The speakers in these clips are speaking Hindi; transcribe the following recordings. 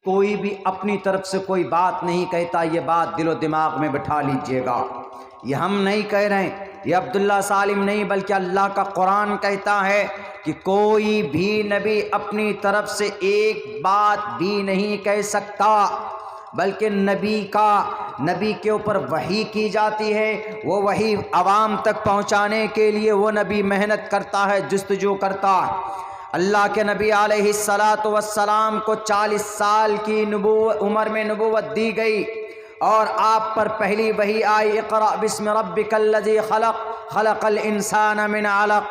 कोई भी अपनी तरफ से कोई बात नहीं कहता, ये बात दिलो दिमाग में बिठा लीजिएगा। ये हम नहीं कह रहे हैं, ये अब्दुल्ला सालिम नहीं बल्कि अल्लाह का कुरान कहता है कि कोई भी नबी अपनी तरफ से एक बात भी नहीं कह सकता, बल्कि नबी के ऊपर वही की जाती है, वो वही आवाम तक पहुंचाने के लिए वो नबी मेहनत करता है, जुस्तजू करता है। अल्लाह के नबी अलैहिस्सलातु वस्सलाम को 40 साल की उम्र में नबूवत दी गई और आप पर पहली वही आई, इक़रा बिस्मि रब्बिकल्लज़ी खलक़ल इंसान मिन अलक़।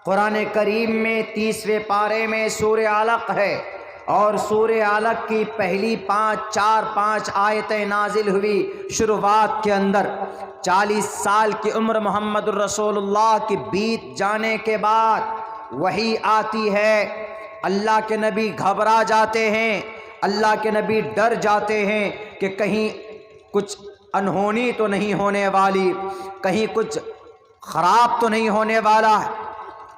कुरान करीम में 30वें पारे में सूरह अलक़ है और सूरह अलक़ की पहली 4-5 आयतें नाजिल हुई शुरुआत के अंदर। 40 साल की उम्र मुहम्मदुर रसूलुल्लाह की बीत जाने के बाद वही आती है। अल्लाह के नबी घबरा जाते हैं, अल्लाह के नबी डर जाते हैं कि कहीं कुछ अनहोनी तो नहीं होने वाली, कहीं कुछ ख़राब तो नहीं होने वाला,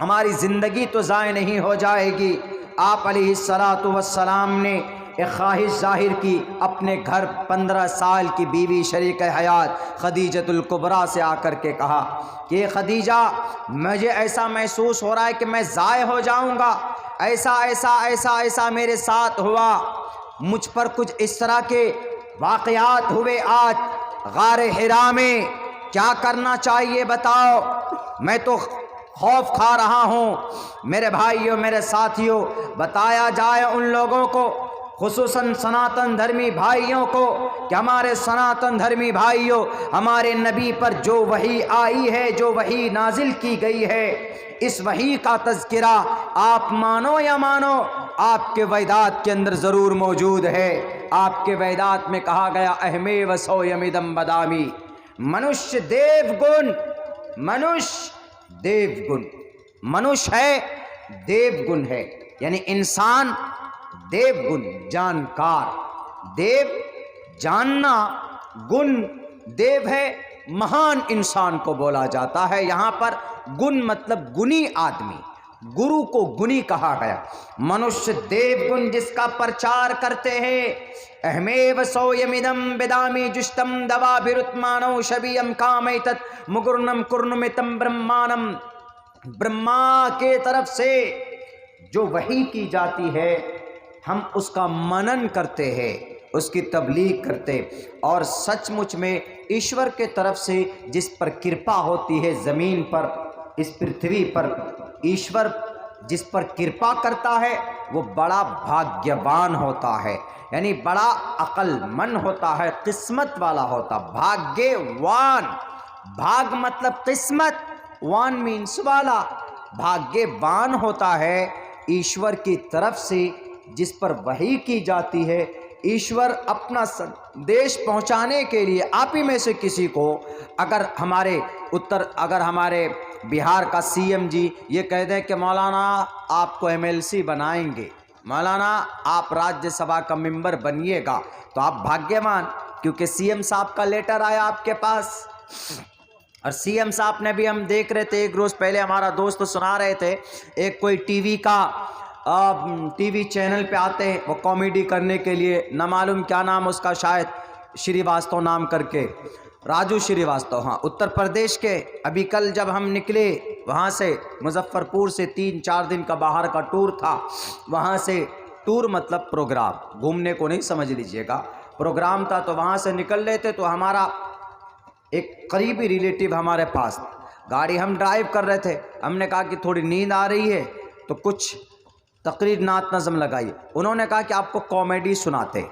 हमारी ज़िंदगी तो ज़ाय नहीं हो जाएगी। आप अलैहिस्सलातु वस्सलाम ने एक ख्वाहिश ज़ाहिर की, अपने घर 15 साल की बीवी शरीक हयात खदीजतुल कुबरा से आकर के कहा कि खदीजा, मुझे ऐसा महसूस हो रहा है कि मैं ज़ाय हो जाऊंगा, ऐसा ऐसा ऐसा ऐसा मेरे साथ हुआ, मुझ पर कुछ इस तरह के वाक़यात हुए आज गारे हिरा में, क्या करना चाहिए बताओ, मैं तो खौफ खा रहा हूँ। मेरे भाइयों, मेरे साथियों, बताया जाए उन लोगों को, खुसूसन सनातन धर्मी भाइयों को, कि हमारे सनातन धर्मी भाइयों, हमारे नबी पर जो वही आई है, जो वही नाजिल की गई है, इस वही का तज़किरा आप मानो या मानो आपके वैदात के अंदर ज़रूर मौजूद है। आपके वैदात में कहा गया, अहमे वसोयमिदम बदामी, मनुष्य देवगुण, मनुष्य देवगुण, मनुष्य है देवगुण है, यानी इंसान देवगुण, जानकार, देव जानना, गुण देव है, महान इंसान को बोला जाता है। यहाँ पर गुण मतलब गुणी आदमी, गुरु को गुणी कहा गया। मनुष्य देवगुण जिसका प्रचार करते हैं, अहमेव सोयमिदम बिदामी जुष्टम दवा बिरुत्मानो शबीयम कामैतत मुगुर्नम कुर्नुमितम ब्रह्मानम। ब्रह्मा के तरफ से जो वही की जाती है, हम उसका मनन करते हैं, उसकी तबलीग करते, और सचमुच में ईश्वर के तरफ से जिस पर कृपा होती है ज़मीन पर, इस पृथ्वी पर, ईश्वर जिस पर कृपा करता है वो बड़ा भाग्यवान होता है, यानी बड़ा अक्लमंद होता है, किस्मत वाला होता, भाग्यवान। भाग मतलब किस्मत, वान मीन्स वाला, भाग्यवान होता है ईश्वर की तरफ से जिस पर वही की जाती है। ईश्वर अपना संदेश पहुंचाने के लिए आप ही में से किसी को, अगर हमारे बिहार का सीएम जी ये कह दें कि मौलाना आपको एमएलसी बनाएंगे, मौलाना आप राज्यसभा का मेंबर बनिएगा, तो आप भाग्यवान, क्योंकि सीएम साहब का लेटर आया आपके पास। और सीएम साहब ने भी, हम देख रहे थे एक रोज़ पहले, हमारा दोस्त सुना रहे थे, एक कोई टीवी चैनल पे आते हैं वो कॉमेडी करने के लिए, न मालूम क्या नाम उसका, शायद श्रीवास्तव नाम करके, राजू श्रीवास्तव, हाँ, उत्तर प्रदेश के। अभी कल जब हम निकले वहाँ से, मुजफ्फरपुर से 3-4 दिन का बाहर का टूर था, वहाँ से टूर मतलब प्रोग्राम, घूमने को नहीं समझ लीजिएगा, प्रोग्राम था, तो वहाँ से निकल रहे थे तो हमारा एक करीबी रिलेटिव हमारे पास, गाड़ी हम ड्राइव कर रहे थे, हमने कहा कि थोड़ी नींद आ रही है तो कुछ तकरीर नात नज़म लगाई। उन्होंने कहा कि आपको कॉमेडी सुनाते,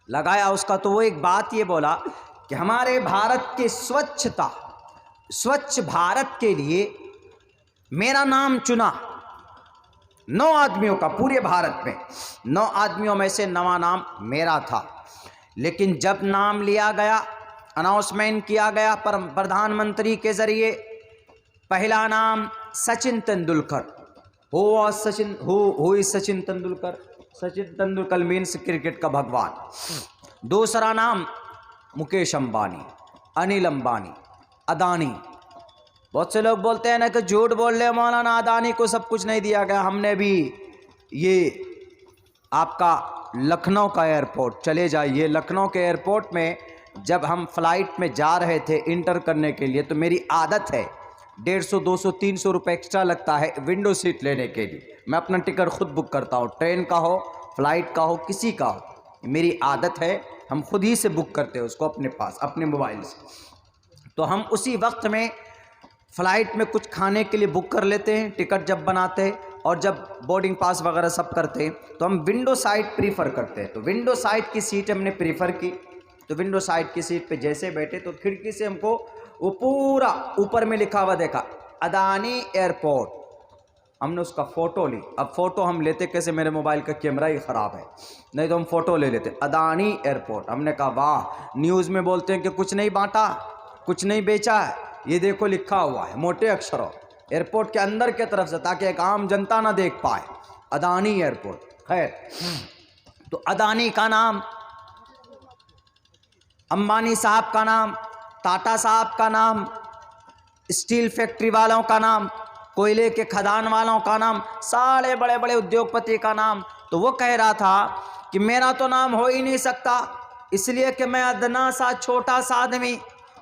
लगाया उसका, तो वो एक बात ये बोला कि हमारे भारत की स्वच्छता, स्वच्छ भारत के लिए मेरा नाम चुना 9 आदमियों का, पूरे भारत में 9 आदमियों में से 9वां नाम मेरा था। लेकिन जब नाम लिया गया, अनाउंसमेंट किया गया पर प्रधानमंत्री के ज़रिए, पहला नाम Sachin Tendulkar. Who is Sachin Tendulkar? Sachin Tendulkar means cricket का भगवान। दूसरा नाम मुकेश अंबानी, अनिल अंबानी, अदानी। बहुत से लोग बोलते हैं ना कि झूठ बोल रहे मौलाना, अदानी को सब कुछ नहीं दिया गया। हमने भी ये आपका लखनऊ का एयरपोर्ट चले जाइए। लखनऊ के एयरपोर्ट में जब हम फ्लाइट में जा रहे थे इंटर करने के लिए, तो मेरी आदत है 150, 200, 300 रुपये एक्स्ट्रा लगता है विंडो सीट लेने के लिए। मैं अपना टिकट खुद बुक करता हूँ, ट्रेन का हो, फ्लाइट का हो, किसी का हो, मेरी आदत है। हम खुद ही से बुक करते हैं उसको अपने पास, अपने मोबाइल से। तो हम उसी वक्त में फ़्लाइट में कुछ खाने के लिए बुक कर लेते हैं, टिकट जब बनाते हैं, और जब बोर्डिंग पास वगैरह सब करते हैं तो हम विंडो साइड प्रीफर करते हैं। तो विंडो साइड की सीट हमने प्रीफर की। तो विंडो साइड की सीट पे जैसे बैठे तो खिड़की से हमको वो पूरा ऊपर में लिखा हुआ देखा, अदानी एयरपोर्ट। हमने उसका फ़ोटो ली। अब फ़ोटो हम लेते कैसे, मेरे मोबाइल का कैमरा ही ख़राब है, नहीं तो हम फ़ोटो ले लेते। अदानी एयरपोर्ट। हमने कहा वाह, न्यूज़ में बोलते हैं कि कुछ नहीं बांटा, कुछ नहीं बेचा है, ये देखो लिखा हुआ है मोटे अक्षरों एयरपोर्ट के अंदर की तरफ से, ताकि एक आम जनता ना देख पाए, अदानी एयरपोर्ट। खैर, तो अदानी का नाम, अंबानी साहब का नाम, टाटा साहब का नाम, स्टील फैक्ट्री वालों का नाम, कोयले के खदान वालों का नाम, सारे बड़े बड़े उद्योगपति का नाम। तो वो कह रहा था कि मेरा तो नाम हो ही नहीं सकता, इसलिए कि मैं अदना सा छोटा सा आदमी,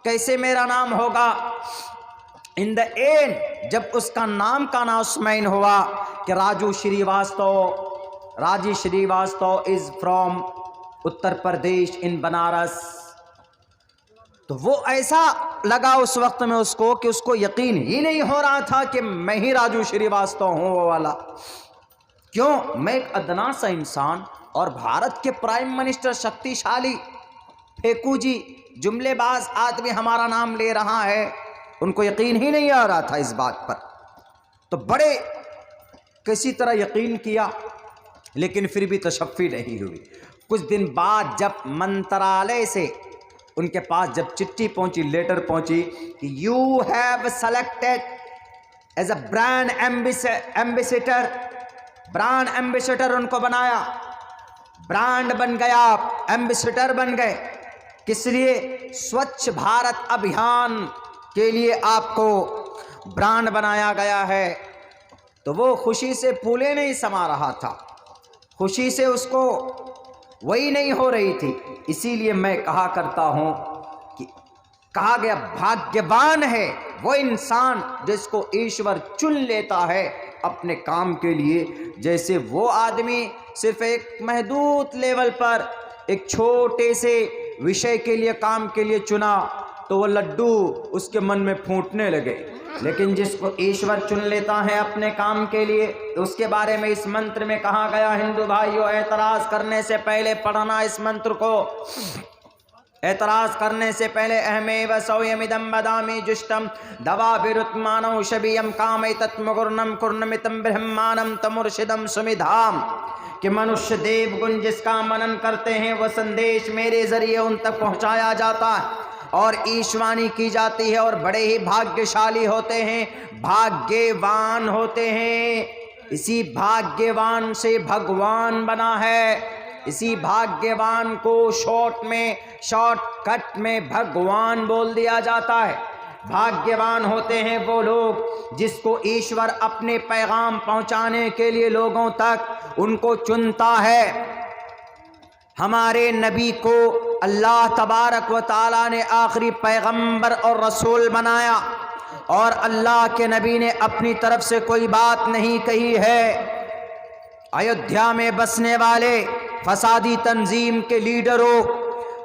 कैसे मेरा नाम होगा। इन द एंड जब उसका नाम का अनाउंसमेंट हुआ कि राजू श्रीवास्तव इज फ्रॉम उत्तर प्रदेश इन बनारस, तो वो ऐसा लगा उस वक्त में उसको कि उसको यकीन ही नहीं हो रहा था कि मैं ही राजू श्रीवास्तव हूँ वो वाला। क्यों? मैं एक अदना सा इंसान और भारत के प्राइम मिनिस्टर शक्तिशाली फेकू जी, जुमलेबाज आदमी हमारा नाम ले रहा है। उनको यकीन ही नहीं आ रहा था इस बात पर। तो बड़े किसी तरह यकीन किया, लेकिन फिर भी तशफ़ी नहीं हुई। कुछ दिन बाद जब मंत्रालय से उनके पास जब चिट्ठी पहुंची, लेटर पहुंची कि you have selected as a brand ambassador, brand ambassador उनको बनाया, ब्रांड बन गया, एम्बेसडर बन गए। किस लिए? स्वच्छ भारत अभियान के लिए आपको ब्रांड बनाया गया है। तो वो खुशी से फूले नहीं समा रहा था, खुशी से उसको वही नहीं हो रही थी। इसीलिए मैं कहा करता हूँ कि कहा गया भाग्यवान है वो इंसान जिसको ईश्वर चुन लेता है अपने काम के लिए। जैसे वो आदमी सिर्फ एक महदूद लेवल पर एक छोटे से विषय के लिए, काम के लिए चुना, तो वो लड्डू उसके मन में फूटने लगे। लेकिन जिसको ईश्वर चुन लेता है अपने काम के लिए, तो उसके बारे में इस मंत्र में कहा गया। हिंदू भाइयों, एतराज़ करने से पहले पढ़ना इस मंत्र को। एतराज़ करने से पहले अहमेव सौयमिदम बदामी जुष्टम दवा विरुत्मानौ शबीयम कामैतत्मुगुर्नम कुर्णमितम ब्रह्मानम तमुर्शिदम सुमिधाम, कि मनुष्य देव गुण जिसका मनन करते हैं वह संदेश मेरे जरिए उन तक पहुँचाया जाता है और ईशवाणी की जाती है, और बड़े ही भाग्यशाली होते हैं, भाग्यवान होते हैं। इसी भाग्यवान से भगवान बना है। इसी भाग्यवान को शॉर्टकट में भगवान बोल दिया जाता है। भाग्यवान होते हैं वो लोग जिसको ईश्वर अपने पैगाम पहुंचाने के लिए लोगों तक उनको चुनता है। हमारे नबी को अल्लाह तबारक व ताला ने आखिरी पैगंबर और रसूल बनाया, और अल्लाह के नबी ने अपनी तरफ से कोई बात नहीं कही है। अयोध्या में बसने वाले फसादी तंजीम के लीडरों,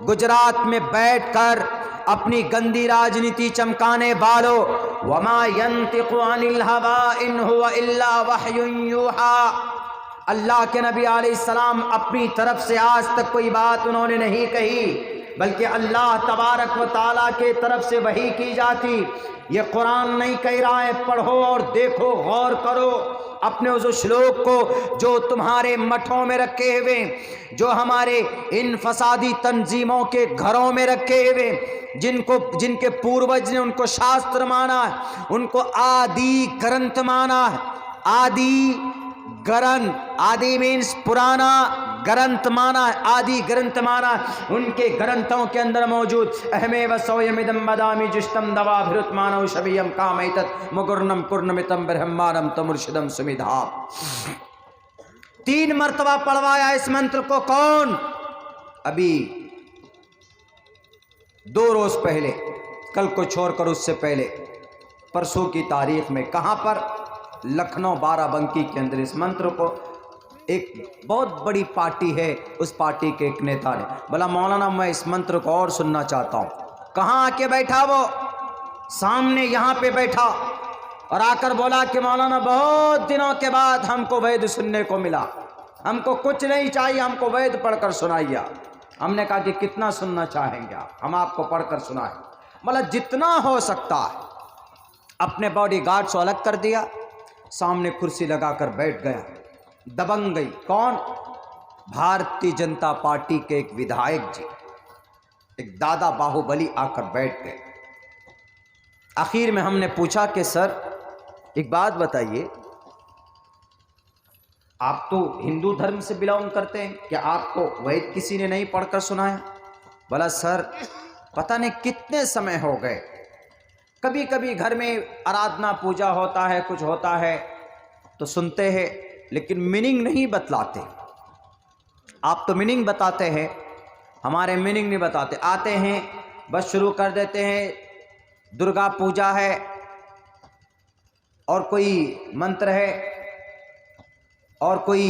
गुजरात में बैठकर अपनी गंदी राजनीति चमकाने वालों, वमा यंतिकु अनिल हवा इन हुवा इल्ला वह्युन यूहा, अल्लाह के नबी अलैहिस्सलाम अपनी तरफ से आज तक कोई बात उन्होंने नहीं कही, बल्कि अल्लाह तबारक व ताला के तरफ से वही की जाती। ये कुरान नहीं कह रहा है, पढ़ो और देखो, गौर करो अपने उस श्लोक को जो तुम्हारे मठों में रखे हुए, जो हमारे इन फसादी तंजीमों के घरों में रखे हुए, जिनके पूर्वज ने उनको शास्त्र माना है, उनको आदि ग्रंथ माना है। आदि मीन्स पुराना, ग्रंथ माना है, आदि ग्रंथ माना है। उनके ग्रंथों के अंदर मौजूद अहमेव सौयमिदम बदामी जुष्टम दवा भृत मानव शबीयम कामैतत मुगुर्नम कुर्णमितम ब्रह्मानम तमुर्शिदम सुमिधाम। 3 मर्तबा पढ़वाया इस मंत्र को। कौन? अभी 2 रोज पहले, कल को छोड़कर उससे पहले परसों की तारीख में, कहां पर? लखनऊ बाराबंकी के अंदर इस मंत्र को एक बहुत बड़ी पार्टी है, उस पार्टी के एक नेता ने बोला मौलाना मैं इस मंत्र को और सुनना चाहता हूं। कहां आके बैठा? वो सामने यहां पे बैठा और आकर बोला कि मौलाना बहुत दिनों के बाद हमको वैद सुनने को मिला, हमको कुछ नहीं चाहिए, हमको वैद पढ़कर सुनाइए। हमने कहा कि कितना सुनना चाहेंगे आप? हम आपको पढ़कर सुनाएं। बोला जितना हो सकता है। अपने बॉडी गार्ड से अलग कर दिया, सामने कुर्सी लगाकर बैठ गया। दबंग गई। कौन? भारतीय जनता पार्टी के एक विधायक जी, एक दादा बाहुबली आकर बैठ गए। आखिर में हमने पूछा कि सर एक बात बताइए, आप तो हिंदू धर्म से बिलोंग करते हैं, क्या आपको वैद किसी ने नहीं पढ़कर सुनाया? बोला सर पता नहीं कितने समय हो गए, कभी कभी घर में आराधना पूजा होता है, कुछ होता है तो सुनते हैं, लेकिन मीनिंग नहीं बतलाते। आप तो मीनिंग बताते हैं, हमारे मीनिंग नहीं बताते। आते हैं बस शुरू कर देते हैं, दुर्गा पूजा है और कोई मंत्र है और कोई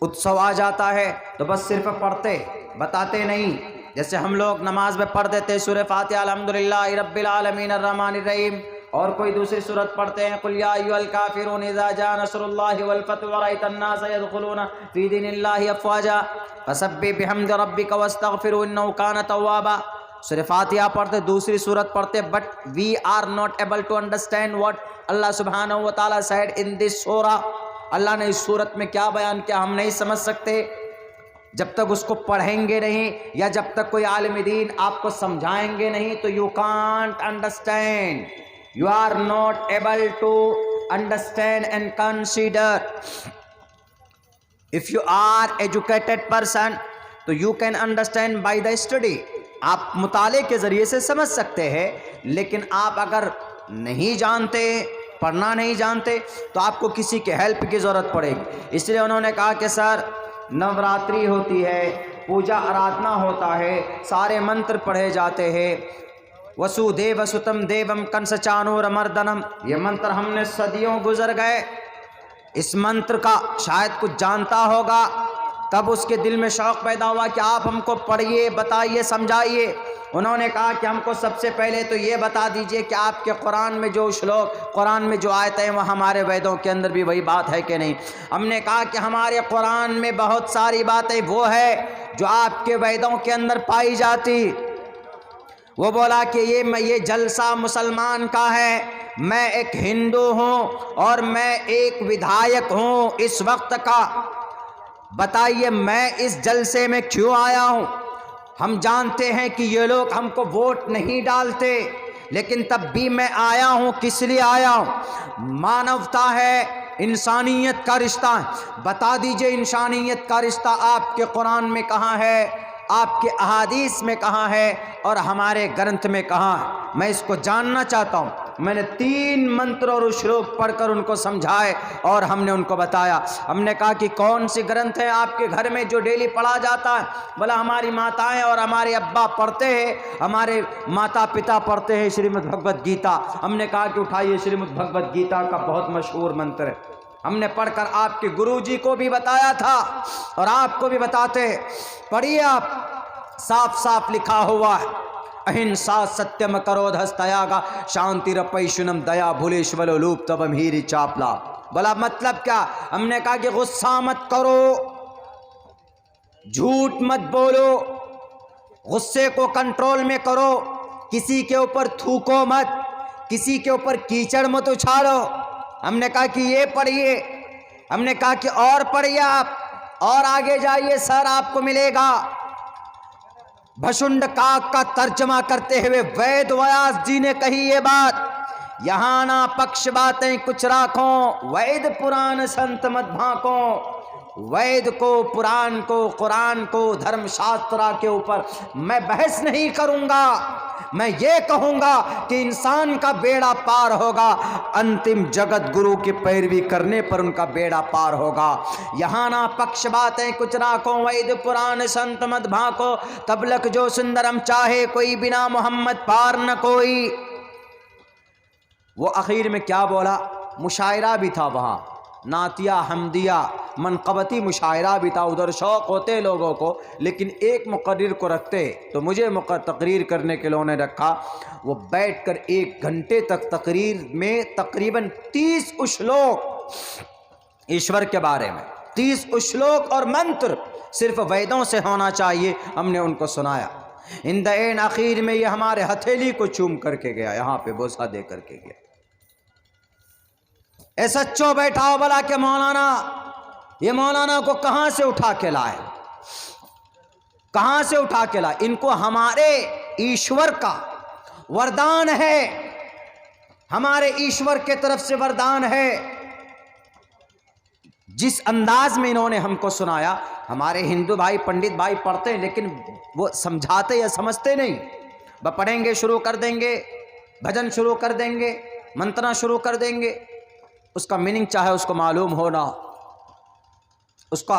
उत्सव आ जाता है तो बस सिर्फ पढ़ते, बताते नहीं। जैसे हम लोग नमाज में पढ़ देते सूरह फातिहा अल्हम्दुलिल्लाहि रब्बिल आलमीन अर्रहमानिर रहीम, और कोई दूसरी सूरत पढ़ते हैं कुल या अय्युहल काफिरून इज़ा जा नस्रुल्लाहि वल फतह व रअयतन्नास यदखुलूना फी दीनिल्लाहि अफ़वाजा फसब्बिह बिहम्दि रब्बिका वस्तगफिरहु इन्नहु कान तव्वाबा। सूरह फातिहा पढ़ते, दूसरी सूरत पढ़ते, but we are not able to understand what Allah सुब्हानहू व तआला सेड इन दिस सूरा। अल्लाह ने इस सूरत में क्या बयान किया हम नहीं समझ सकते जब तक उसको पढ़ेंगे नहीं, या जब तक कोई आलिम दीन आपको समझाएंगे नहीं, तो you can't understand, you are not able to understand and consider. If you are educated person तो you can understand by the study. आप मुताले के जरिए से समझ सकते हैं, लेकिन आप अगर नहीं जानते, पढ़ना नहीं जानते, तो आपको किसी के हेल्प की ज़रूरत पड़ेगी। इसलिए उन्होंने कहा कि सर नवरात्रि होती है, पूजा आराधना होता है, सारे मंत्र पढ़े जाते हैं, वसुदेव सुतम देवम कंस चाणूरमर्दनम, ये मंत्र हमने सदियों गुजर गए। इस मंत्र का शायद कुछ जानता होगा, तब उसके दिल में शौक़ पैदा हुआ कि आप हमको पढ़िए, बताइए, समझाइए। उन्होंने कहा कि हमको सबसे पहले तो ये बता दीजिए कि आपके कुरान में जो श्लोक, कुरान में जो आयतें हैं, वह हमारे वेदों के अंदर भी वही बात है कि नहीं? हमने कहा कि हमारे कुरान में बहुत सारी बातें वो है जो आपके वेदों के अंदर पाई जाती। वो बोला कि ये जलसा मुसलमान का है, मैं एक हिंदू हूँ और मैं एक विधायक हूँ इस वक्त का। बताइए मैं इस जलसे में क्यों आया हूँ? हम जानते हैं कि ये लोग हमको वोट नहीं डालते, लेकिन तब भी मैं आया हूँ। किस लिए आया हूँ? मानवता है, इंसानियत का रिश्ता है। बता दीजिए इंसानियत का रिश्ता आपके कुरान में कहाँ है, आपके अहादीस में कहाँ है और हमारे ग्रंथ में कहाँ है? मैं इसको जानना चाहता हूँ। मैंने 3 मंत्र और श्लोक पढ़कर उनको समझाए और हमने उनको बताया। हमने कहा कि कौन सी ग्रंथ है आपके घर में जो डेली पढ़ा जाता है? बोला हमारी माताएं और हमारे अब्बा पढ़ते हैं, हमारे माता पिता पढ़ते हैं श्रीमद् भगवद गीता। हमने कहा कि उठाइए, श्रीमद् भगवद गीता का बहुत मशहूर मंत्र है, हमने पढ़कर आपके गुरुजी को भी बताया था और आपको भी बताते। पढ़िए आप, साफ साफ लिखा हुआ है, अहिंसा सत्यम करोध हस्तयागा शांति रपैशुनम दया भूलेश्वलो लूप तबम हीरी चापला। बोला मतलब क्या? हमने कहा कि गुस्सा मत करो, झूठ मत बोलो, गुस्से को कंट्रोल में करो, किसी के ऊपर थूको मत, किसी के ऊपर कीचड़ मत उछालो। हमने कहा कि ये पढ़िए। हमने कहा कि और पढ़िए आप, और आगे जाइए सर आपको मिलेगा। भशुंड काक का तर्जमा करते हुए वेद व्यास जी ने कही ये बात, यहाँ ना पक्ष बातें कुछ राखों, वैद पुराण संत मत भांको, वेद को, पुराण को, कुरान को, धर्मशास्त्र के ऊपर मैं बहस नहीं करूंगा। मैं ये कहूंगा कि इंसान का बेड़ा पार होगा, अंतिम जगत गुरु की पैरवी करने पर उनका बेड़ा पार होगा। यहाँ ना पक्ष बातें कुछ राखो, वैद पुराण संत मत भाको, तबलक जो सुंदरम चाहे कोई, बिना मोहम्मद पार न कोई। वो आखिर में क्या बोला? मुशायरा भी था वहाँ, नातिया, हमदिया, मनक़बती मुशायरा भी था। उधर शौक़ होते लोगों को, लेकिन एक मुक़र्रिर को रखते, तो मुझे तकरीर करने के लिए उन्होंने रखा। वो बैठकर 1 घंटे तक तकरीर में तकरीबन 30 श्लोक ईश्वर के बारे में, 30 श्लोक और मंत्र सिर्फ वेदों से होना चाहिए, हमने उनको सुनाया। इन दैन आखिर में ये हमारे हथेली को चूम करके गया, यहाँ पे बोसा दे करके गया। ए सच्चो बैठाओ भला के मौलाना, ये मौलाना को कहाँ से उठा के लाए, कहाँ से उठा के लाए? इनको हमारे ईश्वर का वरदान है, हमारे ईश्वर के तरफ से वरदान है। जिस अंदाज में इन्होंने हमको सुनाया, हमारे हिंदू भाई, पंडित भाई पढ़ते हैं, लेकिन वो समझाते या समझते नहीं। वह पढ़ेंगे, शुरू कर देंगे, भजन शुरू कर देंगे, मंत्रणा शुरू कर देंगे, उसका मीनिंग चाहे उसको मालूम हो ना, उसका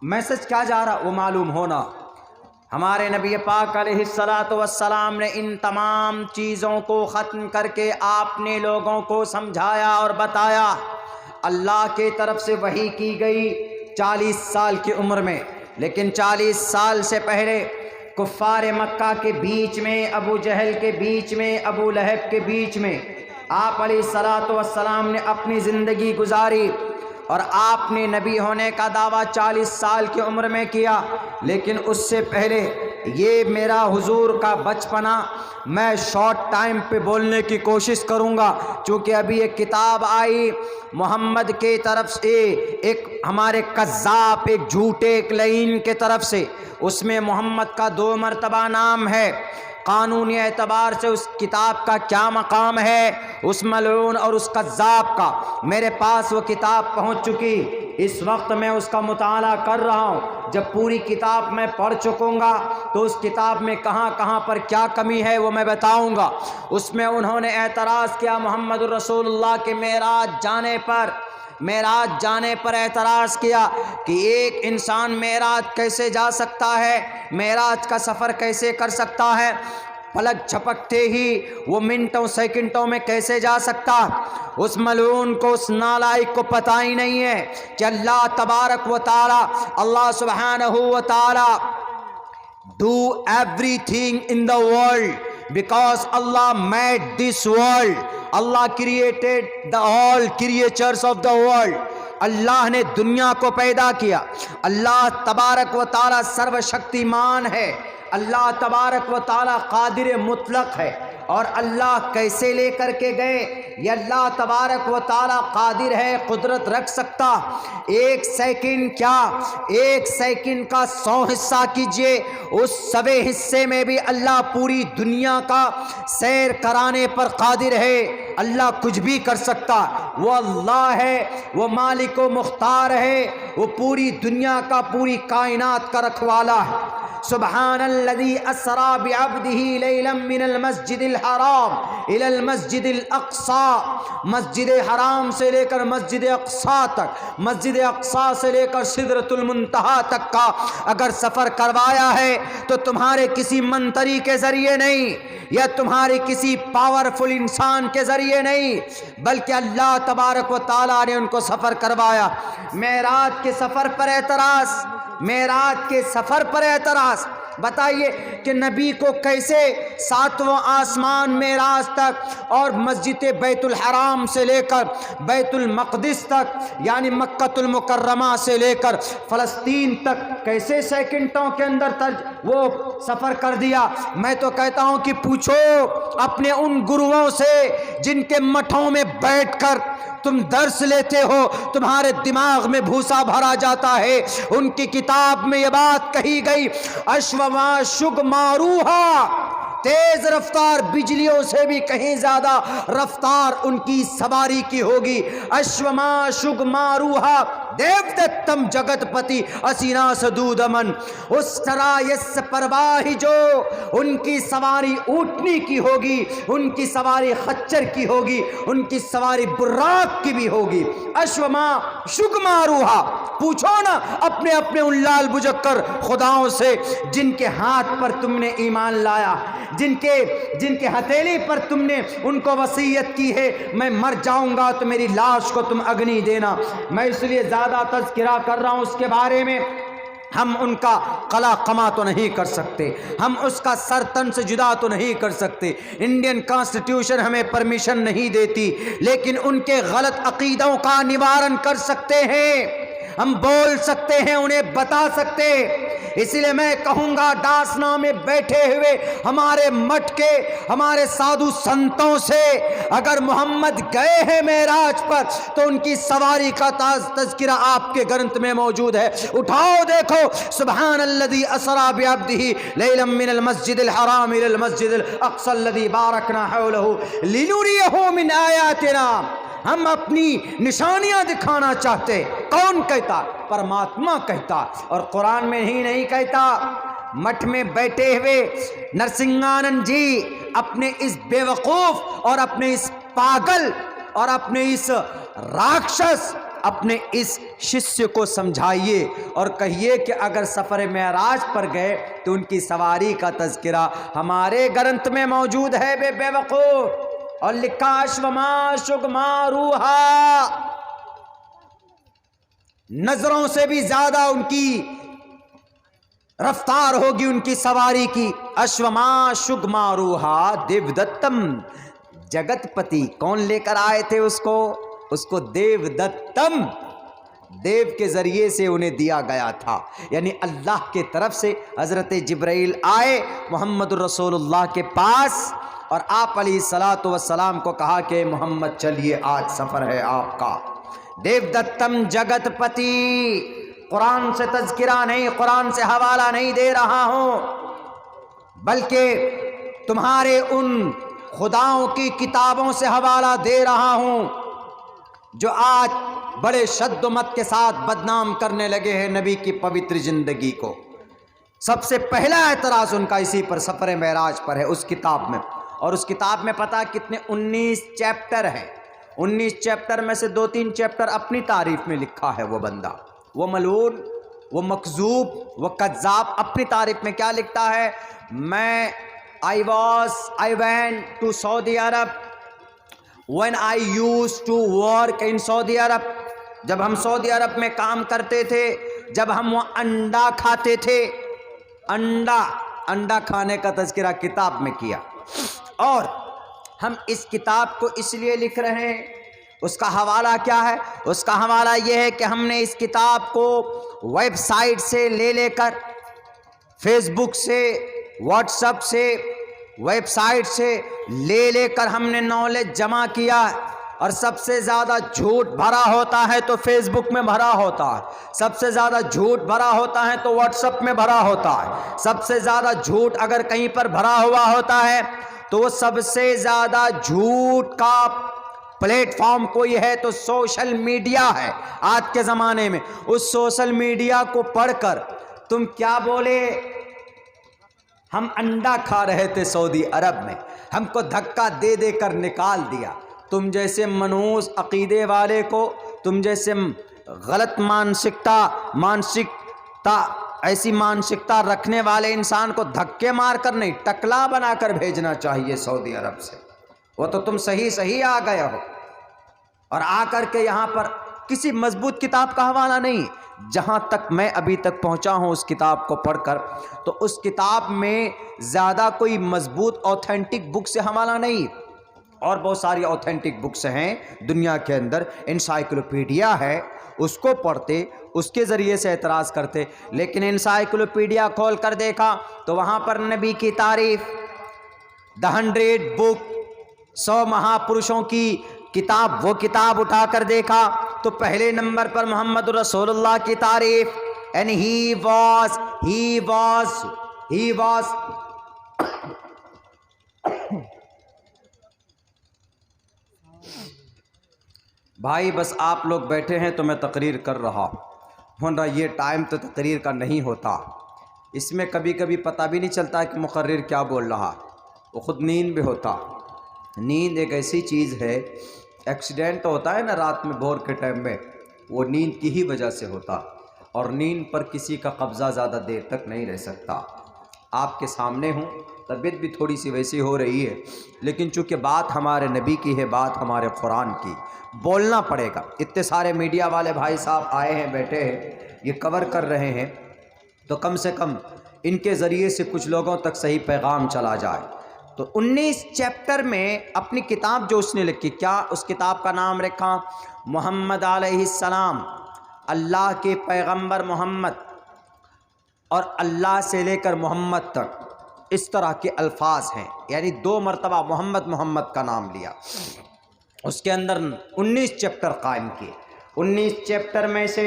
मैसेज क्या जा रहा वो मालूम होना। हमारे नबी पाक अलैहिस्सलातु वस्सलाम ने इन तमाम चीज़ों को ख़त्म करके आपने लोगों को समझाया और बताया। अल्लाह के तरफ से वही की गई 40 साल की उम्र में, लेकिन 40 साल से पहले कुफ़ार मक्का के बीच में, अबू जहल के बीच में, अबू लहब के बीच में आप अलैहिस्सलातु वस्सलाम ने अपनी ज़िंदगी गुजारी और आपने नबी होने का दावा 40 साल की उम्र में किया। लेकिन उससे पहले ये मेरा हुजूर का बचपना मैं शॉर्ट टाइम पे बोलने की कोशिश करूँगा, चूँकि अभी एक किताब आई मोहम्मद के तरफ से, एक हमारे कज़्ज़ाब, एक झूठे, एक लईन के तरफ से, उसमें मोहम्मद का 2 मरतबा नाम है। कानूनी एतबार से उस किताब का क्या मकाम है, उस मलऊन और उस कज़्ज़ाब का, मेरे पास वो किताब पहुंच चुकी। इस वक्त मैं उसका मुताला कर रहा हूं। जब पूरी किताब मैं पढ़ चुकूँगा तो उस किताब में कहाँ कहाँ पर क्या कमी है वो मैं बताऊंगा। उसमें उन्होंने एतराज़ किया मोहम्मद रसूलुल्लाह के मेराज जाने पर एतराज़ किया कि एक इंसान मेराज कैसे जा सकता है, मेराज का सफ़र कैसे कर सकता है, पलक झपकते ही वो मिनटों सेकंडों में कैसे जा सकता। उस मलून को, उस नालायक को पता ही नहीं है कि अल्लाह तबारक व ताला, अल्लाह सुब्हानहू व ताला do everything in the world because Allah made this world. Allah created the all creatures of the world. अल्लाह ने दुनिया को पैदा किया। अल्लाह तबारक व ताला सर्वशक्तिमान है। अल्लाह तबारक व ताला कादिर मुतलक है। और अल्लाह कैसे लेकर के गए, ये अल्लाह तबारक व ताला कादिर है, कुदरत रख सकता। 1 सेकंड क्या, 1 सेकंड का 100 हिस्सा कीजिए, उस 100 हिस्से में भी अल्लाह पूरी दुनिया का सैर कराने पर कादिर है। अल्लाह कुछ भी कर सकता। वो अल्लाह है, वो मालिक व मुख्तार है, वो पूरी दुनिया का, पूरी कायनात का रखवाला है। सुब्हानल्लज़ी अस्रा बिअब्दिही लैलन मिनल मस्जिदिल हराम इलल मस्जिदिल अक़सा। मस्जिद हराम से लेकर मस्जिद अक़सा तक, मस्जिद अक़सा से लेकर सिदरतुल मुंतहा तक का अगर सफ़र करवाया है तो तुम्हारे किसी मंतरी के ज़रिए नहीं, या तुम्हारे किसी पावरफुल इंसान के ज़रिए नहीं, बल्कि अल्लाह तबारक व ताला ने उनको सफ़र करवाया। मेराज के सफ़र पर एतराज़, मेराज के सफ़र पर एतराज़। बताइए कि नबी को कैसे 7वां आसमान मेराज तक और मस्जिद बैतुल हराम से लेकर बैतुल मक़दिस तक, यानी मक्कतुल मुकर्रमा से लेकर फ़लस्तीन तक कैसे सेकंडों के अंदर वो सफ़र कर दिया। मैं तो कहता हूँ कि पूछो अपने उन गुरुओं से जिनके मठों में बैठकर तुम दर्स लेते हो, तुम्हारे दिमाग में भूसा भरा जाता है। उनकी किताब में ये बात कही गई, अश्वमाशुग मारूहा, तेज रफ्तार बिजलियों से भी कहीं ज्यादा रफ्तार उनकी सवारी की होगी। अश्वमाशुग मारूहा देवदत्तम जगतपति असीना सदूदमन। उस सरायस परवाही जो उनकी सवारी ऊँटनी की होगी, उनकी सवारी खच्चर की होगी, उनकी सवारी बुर्राक की भी होगी। अश्वमा शुगमा रूहा, पूछो ना अपने अपने उन लाल बुजक्कर खुदाओं से जिनके हाथ पर तुमने ईमान लाया, जिनके हथेली पर तुमने उनको वसीयत की है, मैं मर जाऊंगा तो मेरी लाश को तुम अग्नि देना। मैं इसलिए ज्यादा तज़किरा कर रहा हूं उसके बारे में। हम उनका कला कमा तो नहीं कर सकते, हम उसका सर तन से जुदा तो नहीं कर सकते, इंडियन कॉन्स्टिट्यूशन हमें परमिशन नहीं देती, लेकिन उनके गलत अकीदों का निवारण कर सकते हैं, हम बोल सकते हैं, उन्हें बता सकते। इसलिए मैं कहूँगा डासना में बैठे हुए हमारे मठ के हमारे साधु संतों से, अगर मोहम्मद गए हैं मेराज पर तो उनकी सवारी का तज़किरा आपके ग्रंथ में मौजूद है। उठाओ देखो, सुब्हानल्लज़ी असरा बिअब्दिही लैलन मिनल मस्जिदिल हराम इलल मस्जिदिल अक़्सल्लज़ी बारकना हौलहू लिनुरियहू मिन आयातिना। हम अपनी निशानियां दिखाना चाहते। कौन कहता? परमात्मा कहता, और कुरान में ही नहीं कहता। मठ में बैठे हुए नरसिंहानंद जी अपने इस बेवकूफ और अपने इस पागल और अपने इस राक्षस अपने इस शिष्य को समझाइए और कहिए कि अगर सफ़र मेराज पर गए तो उनकी सवारी का तज़किरा हमारे ग्रंथ में मौजूद है। बेवकूफ, और लिखा अश्वमा शुगमा रूहा, नजरों से भी ज्यादा उनकी रफ्तार होगी उनकी सवारी की। अश्वमा शुगमा रूहा देवदत्तम जगतपति, कौन लेकर आए थे उसको देवदत्तम, देव के जरिए से उन्हें दिया गया था, यानी अल्लाह के तरफ से हजरत जिब्राइल आए मोहम्मद रसूलुल्लाह के पास और आप अलैहिस्सलातु वस्सलाम को कहा कि मोहम्मद चलिए आज सफ़र है आपका। देवदत्तम जगतपति, कुरान से तज़किरा नहीं, कुरान से हवाला नहीं दे रहा हूँ, बल्कि तुम्हारे उन खुदाओं की किताबों से हवाला दे रहा हूँ जो आज बड़े शद्द मत के साथ बदनाम करने लगे हैं नबी की पवित्र ज़िंदगी को। सबसे पहला एतराज़ उनका इसी पर सफ़र मेराज पर है, उस किताब में। और उस किताब में पता कितने 19 चैप्टर हैं। 19 चैप्टर में से 2-3 चैप्टर अपनी तारीफ में लिखा है वो बंदा, वो मलून, वो मकजूब, वो कज्जाब। अपनी तारीफ में क्या लिखता है? I went to Saudi Arab when I used to work in Saudi Arab। जब हम सऊदी अरब में काम करते थे, जब हम वहाँ अंडा खाते थे, अंडा खाने का तज़किरा किताब में किया। और हम इस किताब को इसलिए लिख रहे हैं, उसका हवाला क्या है? उसका हवाला यह है कि हमने इस किताब को वेबसाइट से लेकर, फेसबुक से, व्हाट्सएप से, वेबसाइट से लेकर हमने नॉलेज जमा किया। और सबसे ज़्यादा झूठ भरा होता है तो फेसबुक में भरा होता है, सबसे ज़्यादा झूठ भरा होता है तो व्हाट्सएप में भरा होता है, सबसे ज़्यादा झूठ अगर कहीं पर भरा हुआ होता है तो वो सबसे ज़्यादा झूठ का प्लेटफॉर्म कोई है तो सोशल मीडिया है आज के ज़माने में। उस सोशल मीडिया को पढ़कर तुम क्या बोले? हम अंडा खा रहे थे सऊदी अरब में, हमको धक्का दे देकर निकाल दिया। तुम जैसे मनहूस अकीदे वाले को, तुम जैसे गलत मानसिकता ऐसी मानसिकता रखने वाले इंसान को धक्के मारकर नहीं, टकला बनाकर भेजना चाहिए सऊदी अरब से। वो तो तुम सही आ गए हो और आकर के यहाँ पर किसी मजबूत किताब का हवाला नहीं। जहाँ तक मैं अभी तक पहुँचा हूँ उस किताब को पढ़कर, तो उस किताब में ज़्यादा कोई मजबूत ऑथेंटिक बुक से हवाला नहीं। और बहुत सारी ऑथेंटिक बुक्स हैं दुनिया के अंदर, इंसाइक्लोपीडिया है, उसको पढ़ते, उसके ज़रिए से एतराज़ करते। लेकिन इंसाइक्लोपीडिया खोल कर देखा तो वहाँ पर नबी की तारीफ़, द 100 बुक, 100 महापुरुषों की किताब, वो किताब उठाकर देखा तो पहले नंबर पर मोहम्मद रसूलुल्लाह की तारीफ़, एंड ही वाज भाई बस आप लोग बैठे हैं तो मैं तकरीर कर रहा हूँ, वरना ये टाइम तो तकरीर का नहीं होता। इसमें कभी कभी पता भी नहीं चलता कि मुकर्रिर क्या बोल रहा, वो ख़ुद नींद में होता। नींद एक ऐसी चीज़ है, एक्सीडेंट होता है ना रात में भोर के टाइम में, वो नींद की ही वजह से होता। और नींद पर किसी का कब्ज़ा ज़्यादा देर तक नहीं रह सकता। आपके सामने हूँ, तबीयत भी थोड़ी सी वैसी हो रही है, लेकिन चूँकि बात हमारे नबी की है, बात हमारे कुरान की, बोलना पड़ेगा। इतने सारे मीडिया वाले भाई साहब आए हैं, बैठे हैं, ये कवर कर रहे हैं, तो कम से कम इनके ज़रिए से कुछ लोगों तक सही पैगाम चला जाए। तो 19 चैप्टर में अपनी किताब जो उसने लिखी, क्या उस किताब का नाम रखा? मोहम्मद अलैहिस्सलाम, अल्लाह के पैगंबर मोहम्मद, और अल्लाह से लेकर मोहम्मद तक इस तरह के अल्फाज हैं, यानी 2 मरतबा मोहम्मद मोहम्मद का नाम लिया। उसके अंदर 19 चैप्टर कायम किए। 19 चैप्टर में से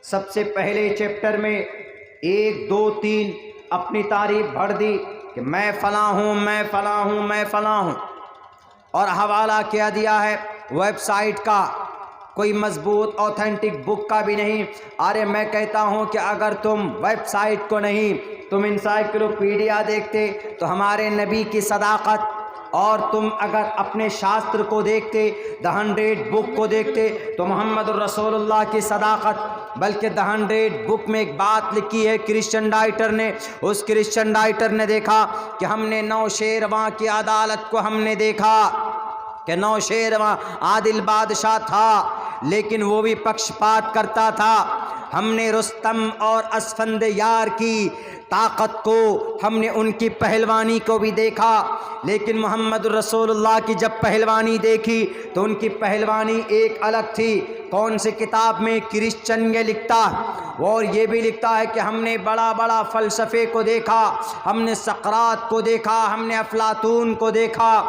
सबसे पहले चैप्टर में 1, 2, 3 अपनी तारीफ भर दी कि मैं फ़लाँ हूँ, मैं फ़लाँ हूँ, मैं फ़लाँ हूँ, और हवाला क्या दिया है वेबसाइट का, कोई मजबूत ऑथेंटिक बुक का भी नहीं। अरे मैं कहता हूँ कि अगर तुम वेबसाइट को नहीं, तुम इंसाइक्लोपीडिया देखते तो हमारे नबी की सदाकत, और तुम अगर अपने शास्त्र को देखते, द 100 बुक को देखते, तो मोहम्मद रसूलुल्लाह की सदाकत। बल्कि द 100 बुक में एक बात लिखी है क्रिश्चियन राइटर ने, उस क्रिश्चियन राइटर ने देखा कि हमने नौशेरवां की अदालत को हमने देखा कि नौशेरवां आदिल बादशाह था, लेकिन वो भी पक्षपात करता था। हमने रुस्तम और असफंद यार की ताकत को, हमने उनकी पहलवानी को भी देखा, लेकिन मोहम्मद रसूलुल्लाह की जब पहलवानी देखी तो उनकी पहलवानी एक अलग थी। कौन सी किताब में क्रिश्चियन ये लिखता है, और ये भी लिखता है कि हमने बड़ा बड़ा फ़लसफ़े को देखा, हमने सकरात को देखा, हमने अफलातून को देखा,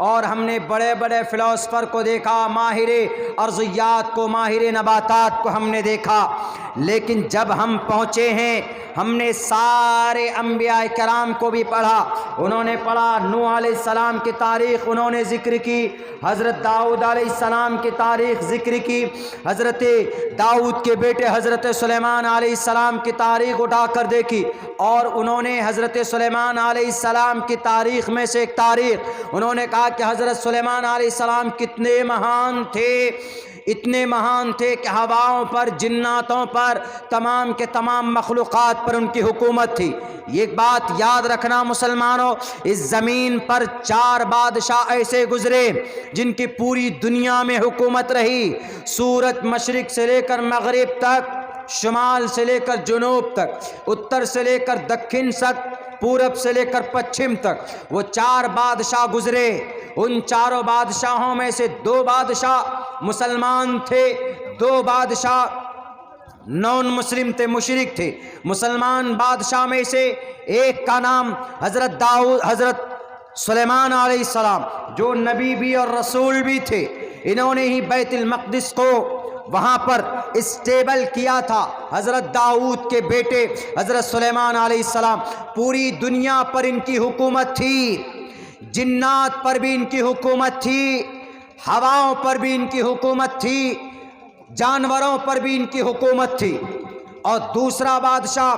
और हमने बड़े बड़े फ़िलोसफ़र को देखा, माहिरे अर्ज़ियात को, माहिरे नबातात को हमने देखा। लेकिन जब हम पहुँचे हैं, हमने सारे अंबिया कराम को भी पढ़ा। उन्होंने पढ़ा नूह अलैहिस्सलाम की तारीख़ उन्होंने ज़िक्र की, हज़रत दाऊद अलैहिस्सलाम की तारीख़ ज़िक्र की, हज़रत दाऊद के बेटे हज़रत सुलेमान अलैहिस्सलाम की तारीख़ उठाकर देखी, और उन्होंने हज़रत सुलेमान अलैहिस्सलाम की तारीख़ में से एक तारीख़ उन्होंने कहा कि हज़रत सुलेमान अलैहिस्सलाम कितने महान थे, इतने महान थे कि हवाओं पर, जिन्नातों पर, तमाम के तमाम मखलूक़ात पर उनकी हुकूमत थी। ये बात याद रखना मुसलमानों, इस ज़मीन पर 4 बादशाह ऐसे गुज़रे जिनकी पूरी दुनिया में हुकूमत रही। सूरज मशरिक़ से लेकर मग़रिब तक, शुमाल से लेकर जुनूब तक, उत्तर से लेकर दक्षिण तक, पूरब से लेकर पश्चिम तक, वो 4 बादशाह गुज़रे। उन 4 बादशाहों में से 2 बादशाह मुसलमान थे, 2 बादशाह नॉन मुस्लिम थे, मुशरिक थे। मुसलमान बादशाह में से एक का नाम हज़रत सुलेमान अलैहिस्सलाम, जो नबी भी और रसूल भी थे। इन्होंने ही बैतुल मक़दिस को वहाँ पर स्टेबल किया था। हज़रत दाऊद के बेटे हज़रत सुलेमान अलैहिस्सलाम, पूरी दुनिया पर इनकी हुकूमत थी, जिन्नात पर भी इनकी हुकूमत थी, हवाओं पर भी इनकी हुकूमत थी, जानवरों पर भी इनकी हुकूमत थी। और दूसरा बादशाह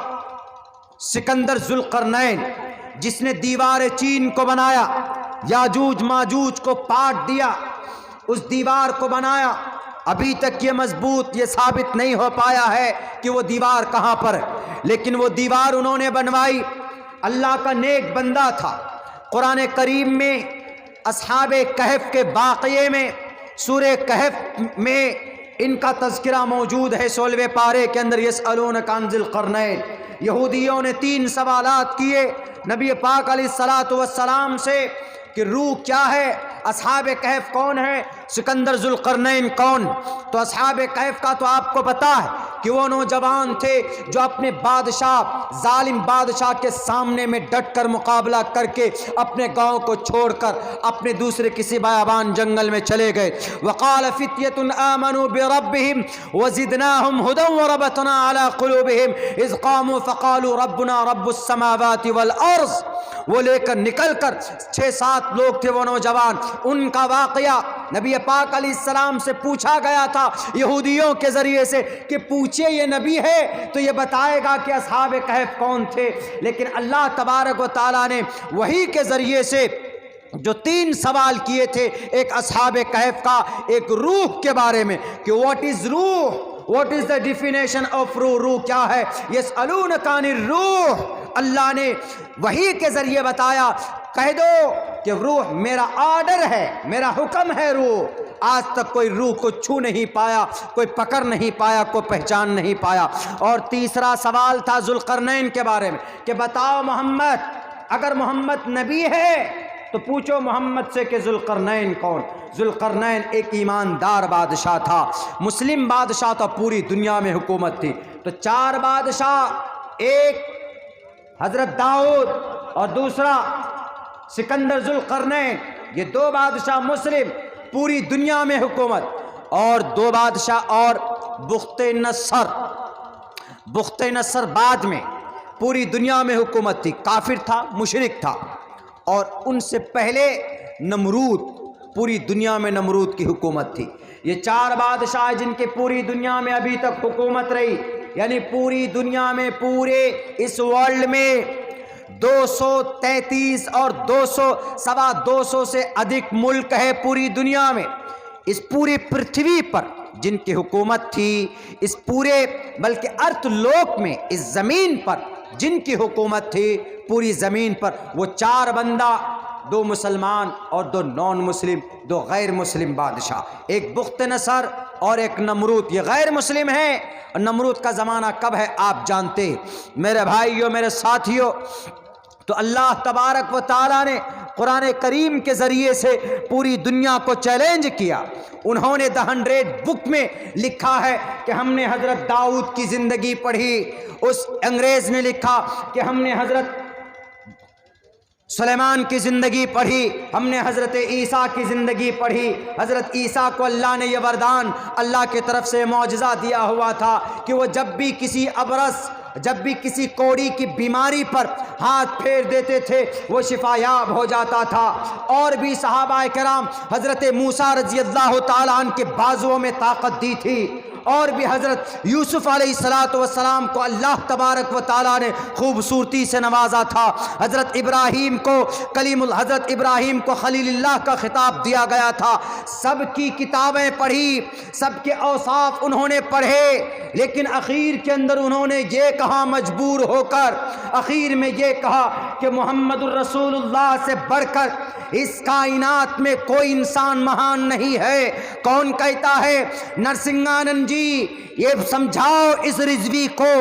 सिकंदर ज़ुल्क़रनैन, जिसने दीवार चीन को बनाया, याजूज माजूज को पाट दिया, उस दीवार को बनाया। अभी तक ये मजबूत, ये साबित नहीं हो पाया है कि वो दीवार कहाँ पर है, लेकिन वो दीवार उन्होंने बनवाई। अल्लाह का नेक बंदा था। कुरान करीम में अस्हाबे कहफ के वाक़ये में, सूरे कहफ में इनका तज़किरा मौजूद है। 16वें पारे के अंदर यसअलूनका अन ज़िल-क़रनैन, यहूदियों ने 3 सवालात किए नबी पाक अलैहिस्सलातु वस्सलाम से कि रूह क्या है, अस्हाब कहफ कौन है, सिकंदर ज़ुल्क़रनैन कौन। तो अस्हाब कहफ का तो आपको पता है कि वो नौजवान थे जो अपने बादशाह, जालिम बादशाह के सामने में डट कर मुकाबला करके अपने गांव को छोड़कर अपने दूसरे किसी बयाबान जंगल में चले गए। वक़ाल फ़ित्यतुन आमनू बिरब्बिहिम वज़िदनाहुम हुदन वरबतना अला क़ुलूबिहिम इज़ क़ामू फ़क़ालू रब्बुना रब्बुस समावाति वल अर्ज़ वो लेकर निकल कर 6-7 लोग थे वो नौजवान, उनका वाकया नबी पाक अलैहिस्सलाम से पूछा गया था यहूदियों के ज़रिए से कि पूछे ये नबी है तो ये बताएगा कि असहाब कहफ कौन थे। लेकिन अल्लाह तबारक व तआला ने वही के ज़रिए से जो 3 सवाल किए थे, एक असहाब कहफ का, एक रूह के बारे में कि व्हाट इज़ रूह, what is the definition of रूह, रूह क्या है, यसअलूनका अनिर रूह, अल्लाह ने वही के ज़रिए बताया कह दो कि रूह मेरा आर्डर है, मेरा हुक्म है रूह। आज तक कोई रूह को छू नहीं पाया, कोई पकड़ नहीं पाया, कोई पहचान नहीं पाया। और तीसरा सवाल था जुल्करनैन के बारे में कि बताओ मोहम्मद, अगर मोहम्मद नबी है तो पूछो मोहम्मद से कि जुल्करनैन कौन। जुल्करनैन एक ईमानदार बादशाह था, मुस्लिम बादशाह था, पूरी दुनिया में हुकूमत थी। तो 4 बादशाह, एक हज़रत दाऊद और दूसरा सिकंदर जुल्करनैन, ये 2 बादशाह मुस्लिम, पूरी दुनिया में हुकूमत। और 2 बादशाह और बुख्ते नसर बाद में पूरी दुनिया में हुकूमत थी, काफिर था, मुशरिक था। और उनसे पहले नमरूद, पूरी दुनिया में नमरूद की हुकूमत थी। ये 4 बादशाह जिनके पूरी दुनिया में अभी तक हुकूमत रही, यानी पूरी दुनिया में, पूरे इस वर्ल्ड में 233 और 200 से अधिक मुल्क है पूरी दुनिया में। इस पूरी पृथ्वी पर जिनकी हुकूमत थी, इस पूरे बल्कि अर्थलोक में, इस ज़मीन पर जिनकी हुकूमत थी पूरी ज़मीन पर, वो 4 बंदा, 2 मुसलमान और 2 नॉन मुस्लिम, 2 गैर मुस्लिम बादशाह, एक बुख्त नसर और एक नमरूद। ये गैर मुस्लिम है। और नमरूद का ज़माना कब है आप जानते हैं मेरे भाइयों, मेरे साथियों। तो अल्लाह तबारक व तआला ने कुरान करीम के ज़रिए से पूरी दुनिया को चैलेंज किया। उन्होंने द 100 बुक में लिखा है कि हमने हज़रत दाऊद की ज़िंदगी पढ़ी, उस अंग्रेज़ ने लिखा कि हमने हज़रत सुलेमान की ज़िंदगी पढ़ी, हमने हज़रत ईसा की ज़िंदगी पढ़ी। हज़रत ईसा को अल्लाह ने यह वरदान, अल्लाह की तरफ से मौजज़ा दिया हुआ था कि वो जब भी किसी अबरस, जब भी किसी कौड़ी की बीमारी पर हाथ फेर देते थे वो शिफायाब हो जाता था। और भी सहाबाए किराम, हज़रत मूसा रज़ी अल्लाह तआला अन्हु के बाजुओं में ताकत दी थी। और भी हज़रत यूसुफ़ अलैहिस्सलातु वस्सलाम को अल्लाह तबारक व तआला ने खूबसूरती से नवाजा था। हज़रत इब्राहीम को हज़रत इब्राहीम को खलीलुल्लाह का खिताब दिया गया था। सबकी किताबें पढ़ी, सबके औसाफ उन्होंने पढ़े, लेकिन आखिर के अंदर उन्होंने ये कहा, मजबूर होकर आखिर में ये कहा कि मुहम्मदुर रसूलुल्लाह से बढ़कर इस कायनात में कोई इंसान महान नहीं है। कौन कहता है? नरसिंहानंद जी। ये समझाओ इस रिजवी को,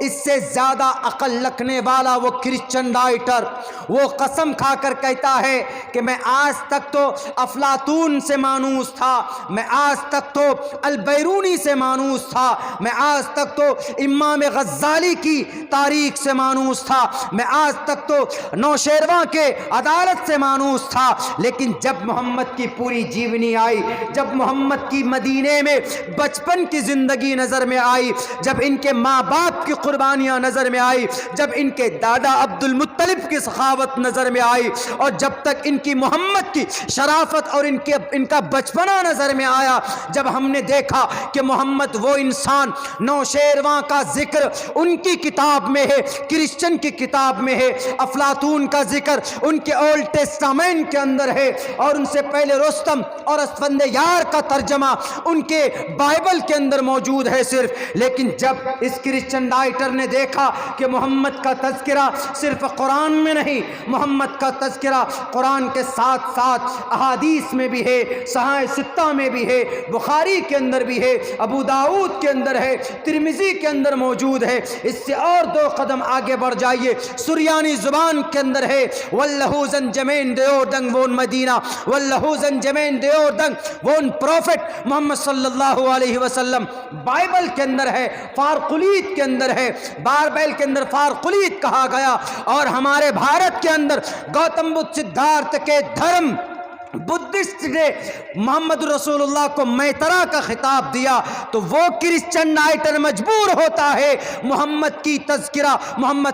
इससे ज्यादा अकल रखने वाला वो क्रिश्चियन राइटर, वो कसम खाकर कहता है कि मैं आज तक तो अफलातून से मानूस था, मैं आज तक तो अल-बैरूनी से मानूस था, मैं आज तक तो इमाम गज़्ज़ाली की तारीख से मानूस था, मैं आज तक तो नौशेरवा के अदालत से मानूस था। लेकिन जब मोहम्मद की पूरी जीवनी आई, जब मोहम्मद की मदीने में बचपन की ज़िंदगी नज़र में आई, जब इनके माँ बाप की कुर्बानियाँ नज़र में आई, जब इनके दादा अब्दुल मुत्तलिब की सखावत नज़र में आई, और जब तक इनकी मोहम्मद की शराफत और इनका बचपना नज़र में आया, जब हमने देखा कि मोहम्मद वो इंसान, नौशेरवा का जिक्र उनकी किताब में है, क्रिश्चियन की किताब में है, अफलातून का जिक्र उनके ओल्ड टेस्टामेंट के अंदर है, और उनसे पहले रुस्तम और अस्फंदे यार का तर्जमा उनके बाइबल के अंदर मौजूद है सिर्फ। लेकिन जब इस क्रिश्चियन राइटर ने देखा कि मोहम्मद का तज़किरा सिर्फ कुरान में नहीं, मोहम्मद का तज़किरा कुरान के साथ साथ अहादीस में भी है, सहाह सित्ता में भी है, बुखारी के अंदर भी है, अबू दाऊद के अंदर है, तिरमिज़ी के अंदर मौजूद है, इससे और 2 कदम आगे बढ़ जाइए, सुरियानी ज़ुबान के अंदर है, वल्लहु ज़ंजमैन देओदंग वोन मदीना, वल्लहु ज़ंजमैन देओदंग वोन प्रॉफिट मोहम्मद सल्लल्लाहु अलैहि वसल्लम, बाइबल के अंदर है, फारकुलीत के अंदर है, बाइबल के अंदर फारकुलीत कहा गया, और हमारे भारत के अंदर गौतम बुद्ध सिद्धार्थ के धर्म बुद्धिस्ट ने मोहम्मद रसूलुल्लाह को मैतरा का खिताब दिया, तो वो क्रिश्चियन नाइटर मजबूर होता है मोहम्मद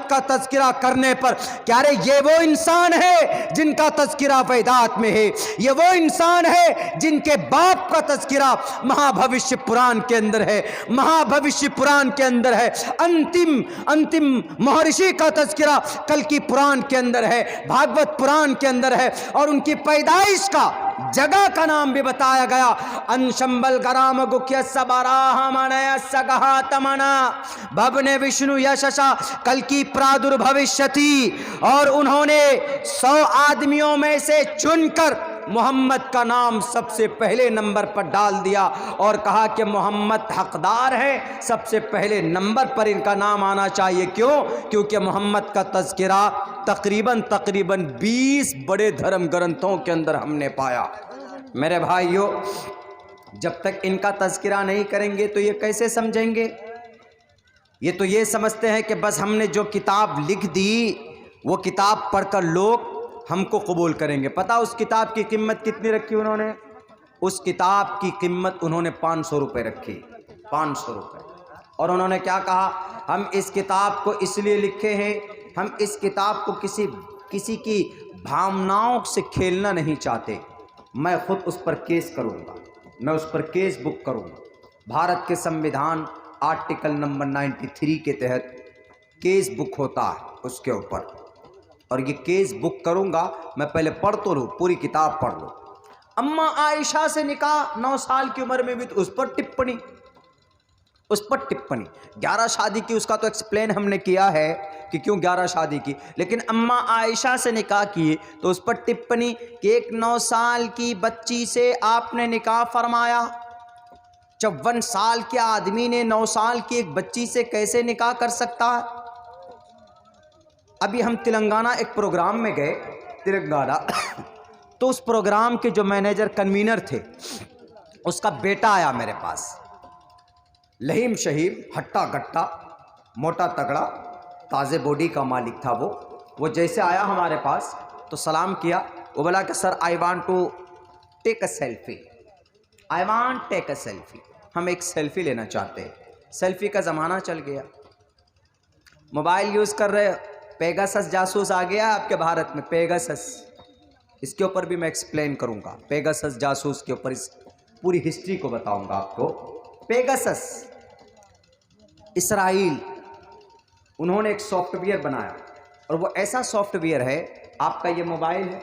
का तज़किरा करने पर। क्या रे, ये वो इंसान है जिनका तज़किरा वेदात में है, ये वो इंसान है जिनके बाप का तज़किरा महाभविष्य पुराण के अंदर है, महाभविष्य पुराण के अंदर है, अंतिम महर्षि का तज़किरा कल की पुराण के अंदर है, भागवत पुराण के अंदर है, और उनकी पैदाइश का जगह का नाम भी बताया गया। अंशंबल गराम गुख्य सबराह मनय सगहा तमना भवने विष्णु यशसा कल की प्रादुर्भविष्यति। और उन्होंने 100 आदमियों में से चुनकर मोहम्मद का नाम सबसे पहले नंबर पर डाल दिया और कहा कि मोहम्मद हकदार है, सबसे पहले नंबर पर इनका नाम आना चाहिए। क्यों? क्योंकि मोहम्मद का तज़किरा तकरीबन 20 बड़े धर्म ग्रंथों के अंदर हमने पाया। मेरे भाइयों, जब तक इनका तज़किरा नहीं करेंगे तो ये कैसे समझेंगे? ये तो ये समझते हैं कि बस हमने जो किताब लिख दी वो किताब पढ़कर लोग हमको कबूल करेंगे। पता उस किताब की कीमत कितनी रखी उन्होंने? उस किताब की कीमत उन्होंने 500 रुपये रखी, 500 रुपये। और उन्होंने क्या कहा, हम इस किताब को इसलिए लिखे हैं, हम इस किताब को किसी की भावनाओं से खेलना नहीं चाहते। मैं खुद उस पर केस करूँगा, मैं उस पर केस बुक करूँगा। भारत के संविधान आर्टिकल नंबर 93 के तहत केस बुक होता है उसके ऊपर, और ये केस बुक करूँगा। मैं पहले पढ़ तो लूँ, पूरी किताब पढ़ लूँ। अम्मा आयशा से निकाह 9 साल की उम्र में भी, तो उस पर टिप्पणी 11 शादी की, उसका तो एक्सप्लेन हमने किया है कि क्यों 11 शादी की। लेकिन अम्मा आयशा से निकाह किए तो उस पर टिप्पणी कि एक 9 साल की बच्ची से आपने निकाह फरमाया। 54 साल के आदमी ने 9 साल की एक बच्ची से कैसे निकाह कर सकता है? अभी हम तेलंगाना एक प्रोग्राम में गए, तेलंगाना तो उस प्रोग्राम के जो मैनेजर कन्वीनर थे, उसका बेटा आया मेरे पास। लहीम शहीम, हट्टा गट्टा, मोटा तगड़ा, ताज़े बॉडी का मालिक था वो जैसे आया हमारे पास तो सलाम किया। वो बोला कि sir I want to take a selfie, I want take a selfie. हम एक सेल्फी लेना चाहते हैं। सेल्फी का ज़माना चल गया, मोबाइल यूज़ कर रहे, पेगासस जासूस आ गया आपके भारत में, पेगासस। इसके ऊपर भी मैं एक्सप्लेन करूंगा, पेगासस जासूस के ऊपर इस पूरी हिस्ट्री को बताऊंगा आपको। पेगासस इसराइल, उन्होंने एक सॉफ्टवेयर बनाया, और वो ऐसा सॉफ्टवेयर है, आपका ये मोबाइल है,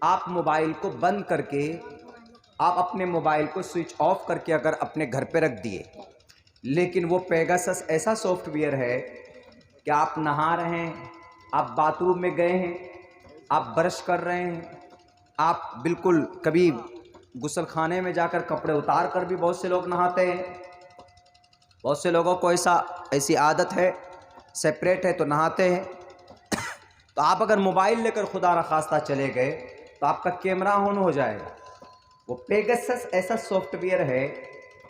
आप मोबाइल को बंद करके, आप अपने मोबाइल को स्विच ऑफ करके अगर अपने घर पे रख दिए, लेकिन वो पेगासस ऐसा सॉफ्टवेयर है कि आप नहा रहे हैं, आप बाथरूम में गए हैं, आप ब्रश कर रहे हैं, आप बिल्कुल कभी गुस्ल खाने में जाकर कपड़े उतार कर भी बहुत से लोग नहाते हैं। बहुत से लोगों को ऐसी आदत है, सेपरेट है तो नहाते हैं। तो आप अगर मोबाइल लेकर खुदा न खास्ता चले गए तो आपका कैमरा ऑन हो जाएगा। वो पेगासस ऐसा सॉफ्टवेयर है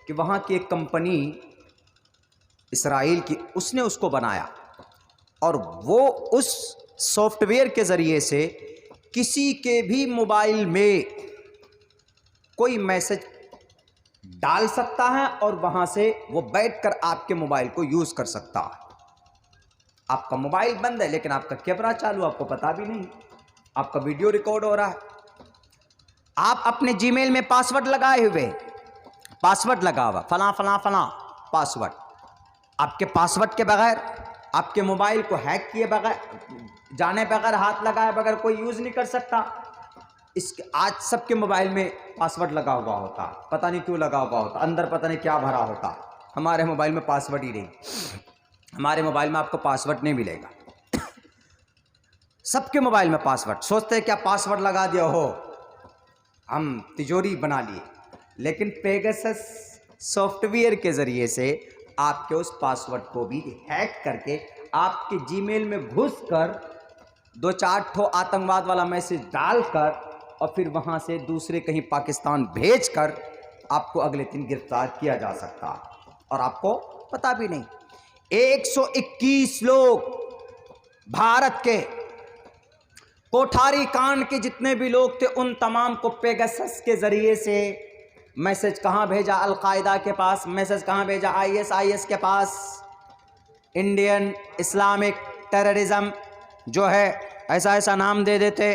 कि वहाँ की एक कंपनी इसराइल की, उसने उसको बनाया, और वो उस सॉफ्टवेयर के ज़रिए से किसी के भी मोबाइल में कोई मैसेज डाल सकता है और वहाँ से वो बैठकर आपके मोबाइल को यूज़ कर सकता है। आपका मोबाइल बंद है लेकिन आपका कैमरा चालू, आपको पता भी नहीं, आपका वीडियो रिकॉर्ड हो रहा है। आप अपने जीमेल में पासवर्ड लगाए हुए, पासवर्ड लगा हुआ फला फला फला पासवर्ड, आपके पासवर्ड के बगैर, आपके मोबाइल को हैक किए बगैर, जाने बगैर, हाथ लगाए बगैर कोई यूज़ नहीं कर सकता। इसके आज सबके मोबाइल में पासवर्ड लगा हुआ होता, पता नहीं क्यों लगा हुआ होता, अंदर पता नहीं क्या भरा होता। हमारे मोबाइल में पासवर्ड ही नहीं, हमारे मोबाइल में आपको पासवर्ड नहीं मिलेगा। सबके मोबाइल में पासवर्ड, सोचते हैं क्या पासवर्ड लगा दिया हो, हम तिजोरी बना लिए। लेकिन पेगासस सॉफ्टवेयर के ज़रिए से आपके उस पासवर्ड को भी हैक करके आपके जीमेल में घुसकर 2-4 ठो आतंकवाद वाला मैसेज डालकर और फिर वहाँ से दूसरे कहीं पाकिस्तान भेजकर आपको अगले दिन गिरफ्तार किया जा सकता है और आपको पता भी नहीं। 121 लोग भारत के कोठारी कांड के जितने भी लोग थे उन तमाम को पेगासस के ज़रिए से मैसेज कहाँ भेजा? अलकायदा के पास। मैसेज कहाँ भेजा? ISIS के पास। इंडियन इस्लामिक टेररिज्म जो है, ऐसा ऐसा नाम दे देते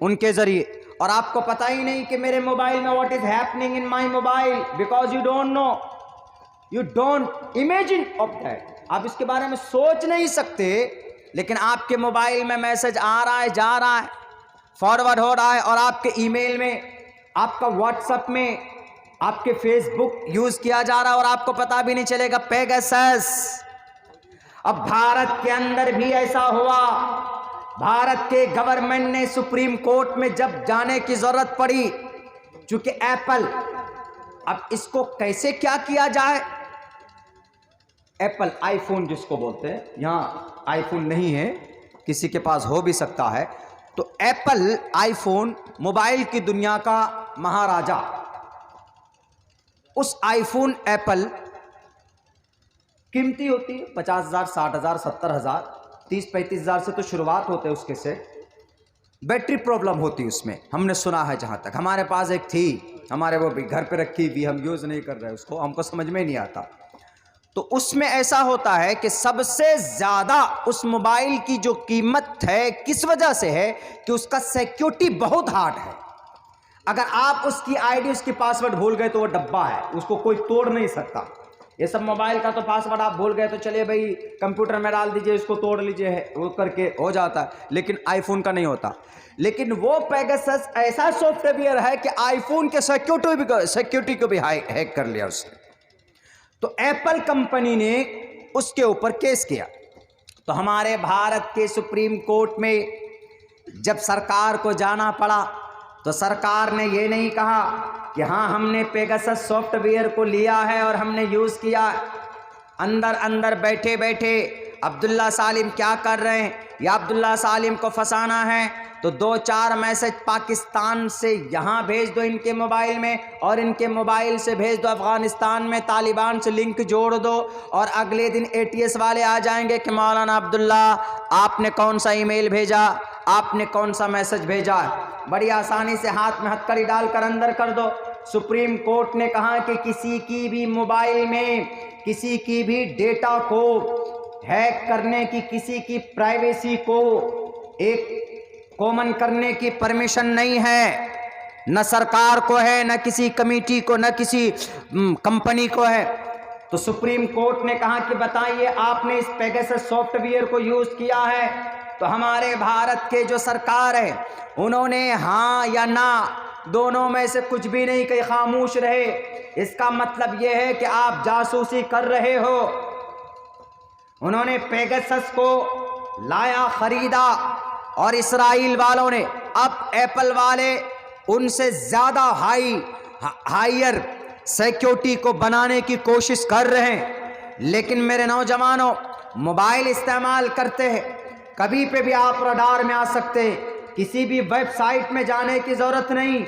उनके ज़रिए। और आपको पता ही नहीं कि मेरे मोबाइल में what is happening in my mobile, because you don't know, you don't imagine of that. आप इसके बारे में सोच नहीं सकते, लेकिन आपके मोबाइल में मैसेज आ रहा है, जा रहा है, फॉरवर्ड हो रहा है, और आपके ईमेल में, आपका व्हाट्सएप में, आपके फेसबुक यूज़ किया जा रहा है और आपको पता भी नहीं चलेगा। पेगासस। अब भारत के अंदर भी ऐसा हुआ। भारत के गवर्नमेंट ने सुप्रीम कोर्ट में जब जाने की जरूरत पड़ी, चूंकि एप्पल, अब इसको कैसे क्या किया जाए? एप्पल आईफोन जिसको बोलते हैं, यहां आईफोन नहीं है, किसी के पास हो भी सकता है, तो एप्पल आईफोन मोबाइल की दुनिया का महाराजा। उस आईफोन एप्पल कीमती होती है, 50,000, 60,000, 70,000, 30-35 हज़ार से तो शुरुआत होते हैं उसके से। बैटरी प्रॉब्लम होती है उसमें, हमने सुना है। जहाँ तक हमारे पास एक थी, हमारे वो भी घर पे रखी हुई, हम यूज़ नहीं कर रहे उसको, हमको समझ में नहीं आता। तो उसमें ऐसा होता है कि सबसे ज़्यादा उस मोबाइल की जो कीमत है, किस वजह से है कि उसका सिक्योरिटी बहुत हार्ड है। अगर आप उसकी आईडी, उसकी पासवर्ड भूल गए तो वो डब्बा है, उसको कोई तोड़ नहीं सकता। ये सब मोबाइल का तो पासवर्ड आप भूल गए तो चलिए भाई कंप्यूटर में डाल दीजिए, इसको तोड़ लीजिए, वो करके हो जाता है, लेकिन आईफोन का नहीं होता। लेकिन वो पेगासस ऐसा सॉफ्टवेयर है कि आईफोन के सिक्योरिटी को भी हैक कर लिया उसने। तो एप्पल कंपनी ने उसके ऊपर केस किया। तो हमारे भारत के सुप्रीम कोर्ट में जब सरकार को जाना पड़ा, तो सरकार ने ये नहीं कहा कि हाँ हमने पेगासस सॉफ्टवेयर को लिया है और हमने यूज़ किया। अंदर अंदर बैठे बैठे अब्दुल्ला सालिम क्या कर रहे हैं, या अब्दुल्ला सालिम को फंसाना है तो 2-4 मैसेज पाकिस्तान से यहाँ भेज दो इनके मोबाइल में, और इनके मोबाइल से भेज दो अफ़गानिस्तान में, तालिबान से लिंक जोड़ दो, और अगले दिन ATS वाले आ जाएंगे कि मौलाना अब्दुल्ला आपने कौन सा ईमेल भेजा, आपने कौन सा मैसेज भेजा। बड़ी आसानी से हाथ में हथकड़ी डालकर अंदर कर दो। सुप्रीम कोर्ट ने कहा कि किसी की भी मोबाइल में किसी की भी डेटा को हैक करने की, किसी की प्राइवेसी को एक कॉमन करने की परमिशन नहीं है, न सरकार को है, न किसी कमेटी को, न किसी कंपनी को है। तो सुप्रीम कोर्ट ने कहा कि बताइए आपने इस पेगासस सॉफ्टवेयर को यूज़ किया है? तो हमारे भारत के जो सरकार है उन्होंने हाँ या ना दोनों में से कुछ भी नहीं कही, खामोश रहे। इसका मतलब यह है कि आप जासूसी कर रहे हो। उन्होंने पेगासस को लाया, खरीदा, और इसराइल वालों ने, अब एप्पल वाले उनसे ज़्यादा हायर सिक्योरिटी को बनाने की कोशिश कर रहे हैं। लेकिन मेरे नौजवानों, मोबाइल इस्तेमाल करते हैं, कभी पे भी आप रडार में आ सकते हैं, किसी भी वेबसाइट में जाने की ज़रूरत नहीं।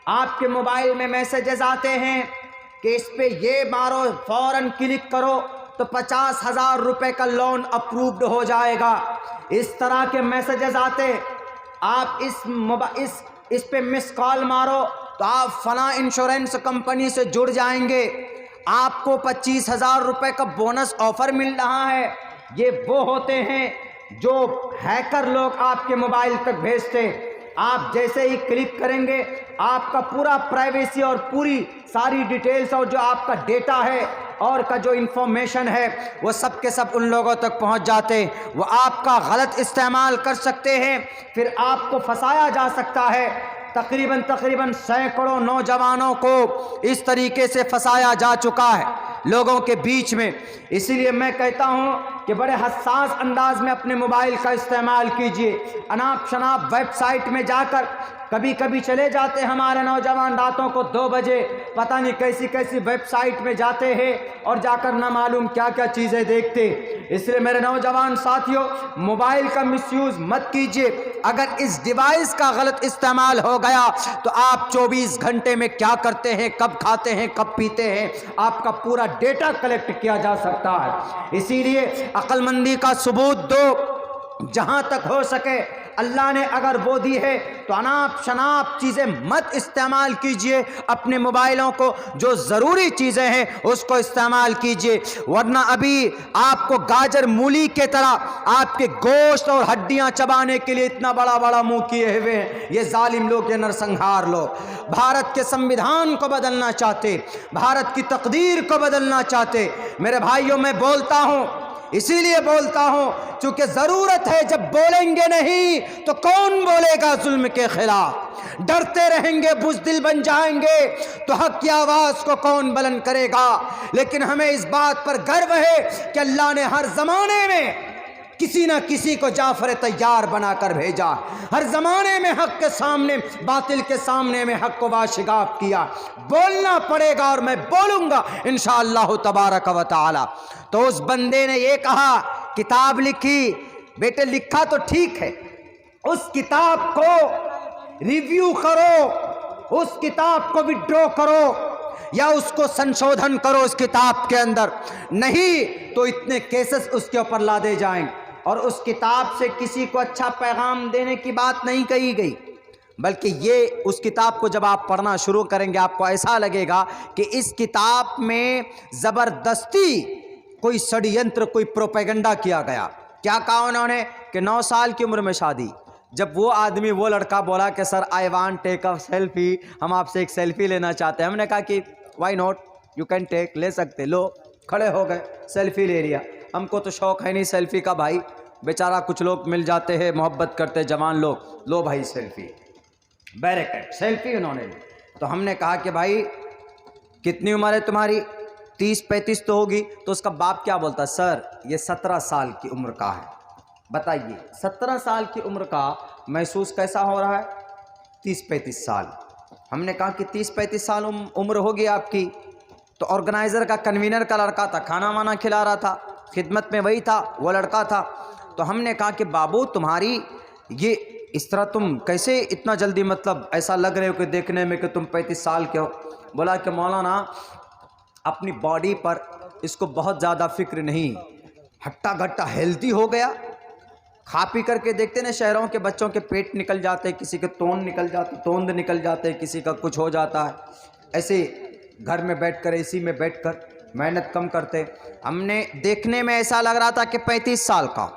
आपके मोबाइल में मैसेजेस आते हैं कि इस पे ये मारो, फ़ौरन क्लिक करो तो 50,000 रुपये का लोन अप्रूव्ड हो जाएगा। इस तरह के मैसेजेस आते। आप इस पे मिस कॉल मारो तो आप फला इंश्योरेंस कंपनी से जुड़ जाएंगे, आपको 25,000 रुपये का बोनस ऑफर मिल रहा है। ये वो होते हैं जो हैकर लोग आपके मोबाइल तक भेजते। आप जैसे ही क्लिक करेंगे आपका पूरा प्राइवेसी और पूरी सारी डिटेल्स और जो आपका डेटा है और का जो इन्फॉर्मेशन है वो सब के सब उन लोगों तक पहुंच जाते। वो आपका गलत इस्तेमाल कर सकते हैं, फिर आपको फंसाया जा सकता है। तकरीबन सैकड़ों नौजवानों को इस तरीके से फंसाया जा चुका है लोगों के बीच में। इसीलिए मैं कहता हूं कि बड़े हसास अंदाज में अपने मोबाइल का इस्तेमाल कीजिए। अनाप शनाप वेबसाइट में जाकर कभी कभी चले जाते हमारे नौजवान, रातों को 2 बजे पता नहीं कैसी कैसी वेबसाइट में जाते हैं और जाकर ना मालूम क्या क्या चीज़ें देखते। इसलिए मेरे नौजवान साथियों, मोबाइल का मिसयूज़ मत कीजिए। अगर इस डिवाइस का गलत इस्तेमाल हो गया तो आप 24 घंटे में क्या करते हैं, कब खाते हैं, कब पीते हैं, आपका पूरा डेटा कलेक्ट किया जा सकता है। इसीलिए अक्लमंदी का सबूत दो। जहां तक हो सके अल्लाह ने अगर वो दी है तो अनाप शनाप चीज़ें मत इस्तेमाल कीजिए। अपने मोबाइलों को जो ज़रूरी चीज़ें हैं उसको इस्तेमाल कीजिए, वरना अभी आपको गाजर मूली के तरह आपके गोश्त और हड्डियां चबाने के लिए इतना बड़ा बड़ा मुंह किए हुए हैं ये जालिम लोग, ये नरसंहार लोग। भारत के संविधान को बदलना चाहते, भारत की तकदीर को बदलना चाहते। मेरे भाइयों, मैं बोलता हूं, इसीलिए बोलता हूं क्योंकि जरूरत है। जब बोलेंगे नहीं तो कौन बोलेगा जुल्म के खिलाफ? डरते रहेंगे, बुज़दिल बन जाएंगे तो हक की आवाज को कौन बुलंद करेगा? लेकिन हमें इस बात पर गर्व है कि अल्लाह ने हर जमाने में किसी ना किसी को जाफर तैयार बनाकर भेजा। हर जमाने में हक के सामने, बातिल के सामने में हक को वाशिगाफ किया। बोलना पड़ेगा और मैं बोलूंगा इंशाअल्लाह तबारक व तआला। तो उस बंदे ने ये कहा, किताब लिखी। बेटे लिखा तो ठीक है, उस किताब को रिव्यू करो, उस किताब को विड्रॉ करो या उसको संशोधन करो उस किताब के अंदर, नहीं तो इतने केसेस उसके ऊपर लादे जाएंगे। और उस किताब से किसी को अच्छा पैगाम देने की बात नहीं कही गई, बल्कि ये उस किताब को जब आप पढ़ना शुरू करेंगे आपको ऐसा लगेगा कि इस किताब में ज़बरदस्ती कोई षड्यंत्र, कोई प्रोपेगेंडा किया गया। क्या कहा उन्होंने कि 9 साल की उम्र में शादी। जब वो आदमी, वो लड़का बोला कि sir I want take a selfie, हम आपसे एक सेल्फी लेना चाहते हैं। हमने कहा कि why not, you can take, ले सकते। लो खड़े हो गए, सेल्फी ले लिया। हमको तो शौक़ है नहीं सेल्फी का भाई, बेचारा कुछ लोग मिल जाते हैं मोहब्बत करते जवान लोग, लो भाई सेल्फी, बैरिकेड सेल्फी उन्होंने ली। तो हमने कहा कि भाई कितनी उम्र है तुम्हारी? 30-35 तो होगी। तो उसका बाप क्या बोलता, सर ये 17 साल की उम्र का है। बताइए 17 साल की उम्र का महसूस कैसा हो रहा है? 30-35 साल। हमने कहा कि 30-35 साल उम्र होगी आपकी। तो ऑर्गेनाइज़र का, कन्वीनर का लड़का था, खाना वाना खिला रहा था, खिदमत में वही था, वो लड़का था। तो हमने कहा कि बाबू तुम्हारी ये इस तरह तुम कैसे इतना जल्दी, मतलब ऐसा लग रहे हो कि देखने में कि तुम 35 साल के हो। बोला कि मौलाना अपनी बॉडी पर इसको बहुत ज़्यादा फिक्र नहीं, हट्टा घट्टा हेल्दी हो गया। खा पी करके देखते ना शहरों के बच्चों के पेट निकल जाते, किसी के तोंद निकल जाते, किसी का कुछ हो जाता है। ऐसे घर में बैठकर, एसी में बैठकर मेहनत कम करते। हमने देखने में ऐसा लग रहा था कि 35 साल का।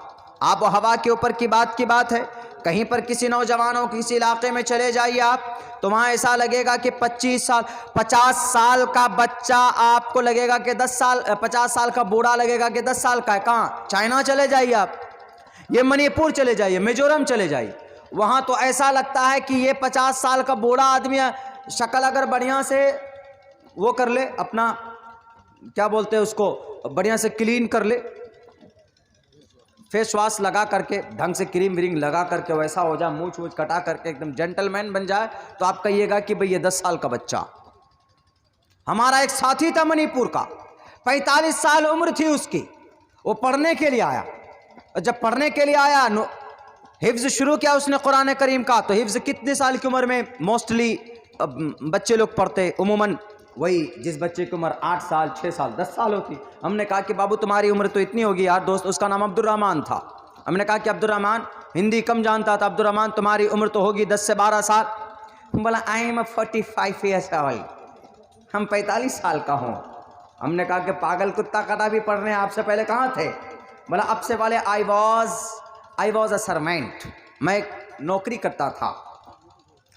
आब हवा के ऊपर की बात है। कहीं पर किसी नौजवानों किसी इलाके में चले जाइए आप, तो वहाँ ऐसा लगेगा कि 25 साल 50 साल का बच्चा आपको लगेगा कि 10 साल, 50 साल का बूढ़ा लगेगा कि 10 साल का है। कहाँ? चाइना चले जाइए आप, ये मणिपुर चले जाइए, मिजोरम चले जाइए, वहाँ तो ऐसा लगता है कि ये 50 साल का बूढ़ा आदमी है। शक्ल अगर बढ़िया से वो कर ले, अपना क्या बोलते हैं उसको, बढ़िया से क्लीन कर ले, फेस वॉश लगा करके, ढंग से क्रीम व्रीम लगा करके वैसा हो जाए, मूछ वूछ कटा करके एकदम जेंटलमैन बन जाए, तो आप कहिएगा कि भाई ये 10 साल का बच्चा। हमारा एक साथी था मणिपुर का, 45 साल उम्र थी उसकी, वो पढ़ने के लिए आया। जब पढ़ने के लिए आया, हिफ्ज शुरू किया उसने कुरान करीम का। तो हिफ्ज कितने साल की उम्र में मोस्टली बच्चे लोग पढ़ते? उमूमन वही जिस बच्चे की उम्र 8 साल, 6 साल, 10 साल होती। हमने कहा कि बाबू तुम्हारी उम्र तो इतनी होगी यार। दोस्त उसका नाम अब्दुर्रहमान था। हमने कहा कि अब्दुर्रहमान, हिंदी कम जानता था, अब्दुर्रहमान तुम्हारी उम्र तो होगी 10 से 12 साल। बोला आई एम 45 ईयर्स ओल्ड, हम 45 साल का हूँ। हमने कहा कि पागल कुत्ता कटा भी पढ़ रहे हैं, आपसे पहले कहाँ थे? बोला अब से पहले आई वॉज अ सर्वेंट, मैं एक नौकरी करता था।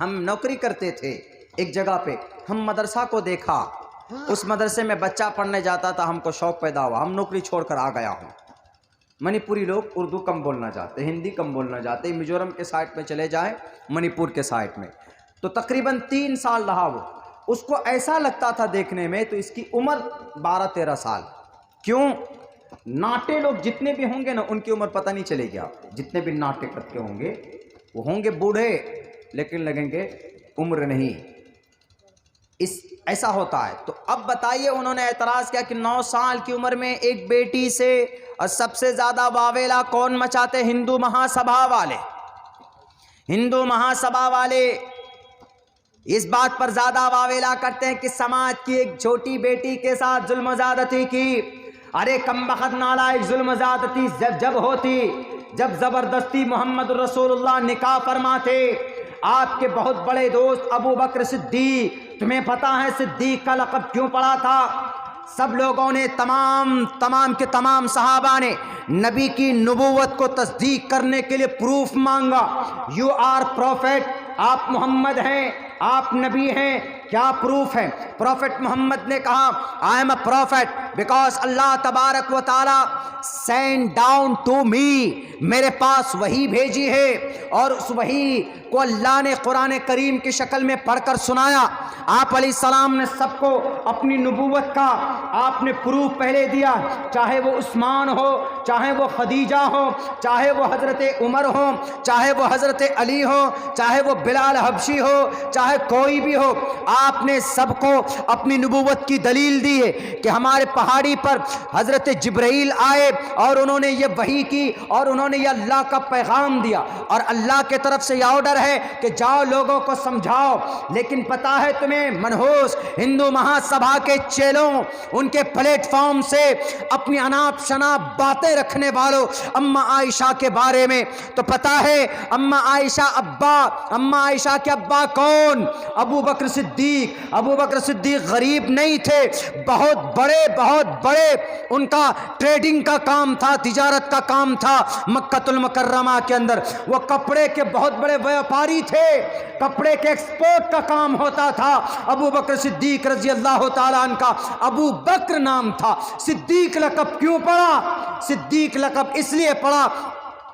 हम नौकरी करते थे एक जगह पे। हम मदरसा को देखा, उस मदरसे में बच्चा पढ़ने जाता था, हमको शौक़ पैदा हुआ, हम नौकरी छोड़कर आ गया हूँ। मणिपुरी लोग उर्दू कम बोलना चाहते, हिंदी कम बोलना चाहते। मिजोरम के साइड में चले जाए, मणिपुर के साइड में, तो तकरीबन 3 साल रहा वो। उसको ऐसा लगता था देखने में तो इसकी उम्र 12-13 साल। क्यों? नाटे लोग जितने भी होंगे ना, उनकी उम्र पता नहीं चलेगी आपको। जितने भी नाटे करते होंगे वो होंगे बूढ़े, लेकिन लगेंगे उम्र नहीं। ऐसा होता है। तो अब बताइए, उन्होंने एतराज़ किया कि 9 साल की उम्र में एक बेटी से, और सबसे ज़्यादा वावेला कौन मचाते? हिंदू महासभा वाले। हिंदू महासभा वाले इस बात पर ज़्यादा वावेला करते हैं कि समाज की एक छोटी बेटी के साथ जुल्म ज़्यादती की। अरे कमबख्त नालायक, जुल्म ज़्यादती जब होती जब ज़बरदस्ती मोहम्मद रसूलुल्लाह निकाह फरमाते, आपके बहुत बड़े दोस्त अबू बकर सिद्दीक, तुम्हें पता है सिद्दीक का लक़ब क्यों पड़ा था? सब लोगों ने तमाम के तमाम सहाबा ने नबी की नबूवत को तस्दीक करने के लिए प्रूफ मांगा। यू आर प्रॉफिट, आप मोहम्मद हैं, आप नबी हैं, क्या प्रूफ है? प्रॉफिट मोहम्मद ने कहा, I am a prophet because Allah तबारक व ताला सेंड डाउन टू मी, मेरे पास वही भेजी है और उस वही को अल्लाह ने कुरान करीम की शक्ल में पढ़कर सुनाया। आप अलैहिस्सलाम ने सबको अपनी नबूवत का आपने प्रूफ पहले दिया, चाहे वो उस्मान हो, चाहे वो खदीजा हो, चाहे वो हज़रत उमर हो, चाहे वो हज़रत अली हो, चाहे वो बिलाल हबशी हो, चाहे कोई भी हो, आपने सबको अपनी नबूवत की दलील दी है कि हमारे पहाड़ी पर हज़रत जिब्राइल आए और उन्होंने ये वही की और उन्होंने ये अल्लाह का पैगाम दिया और अल्लाह के तरफ से यह ऑर्डर है कि जाओ लोगों को समझाओ। लेकिन पता है तुम्हें मनहूस हिंदू महासभा के चेलों, उनके प्लेटफॉर्म से अपनी अनाप शनाप बातें रखने वालों अम्मा आयशा के बारे में, तो पता है अम्मा आयशा के अब्बा कौन? अबू बकर सिद्दीक। अबू बकर सिद्दीक गरीब नहीं थे, बहुत बड़े उनका ट्रेडिंग का काम था, तिजारत का काम था मक्कातुल मुकर्रमा के अंदर। वो कपड़े के बहुत बड़े व्यापारी थे, कपड़े के एक्सपोर्ट का काम होता था। अबू बकर सिद्दीक रजी अल्लाह ताला अन्हु का अबू बकर नाम था। सिद्दीक लक़ब क्यों पड़ा? सिद्दीक लक़ब इसलिए पड़ा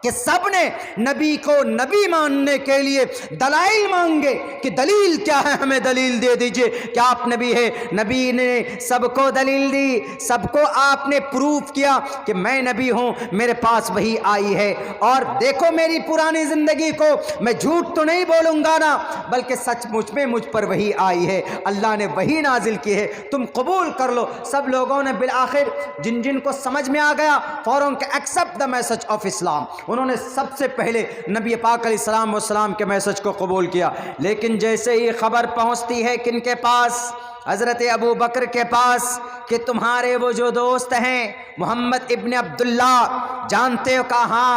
कि सब ने नबी को नबी मानने के लिए दलाइल मांगे कि दलील क्या है, हमें दलील दे दीजिए कि आप नबी है। नबी ने सबको दलील दी, सबको आपने प्रूफ किया कि मैं नबी हूँ, मेरे पास वही आई है। और देखो मेरी पुरानी ज़िंदगी को, मैं झूठ तो नहीं बोलूँगा ना, बल्कि सचमुच में मुझ पर वही आई है, अल्लाह ने वही नाजिल की है, तुम कबूल कर लो। सब लोगों ने बिल आखिर जिन को समझ में आ गया फ़ौरन के accept the message of Islam, उन्होंने सबसे पहले नबी पाक अलैहिस्सलाम के मैसेज को कबूल किया। लेकिन जैसे ही खबर पहुंचती है किनके पास? हज़रत अबू बकर के पास, कि तुम्हारे वो जो दोस्त हैं मोहम्मद इब्न अब्दुल्ला, जानते हो? कहा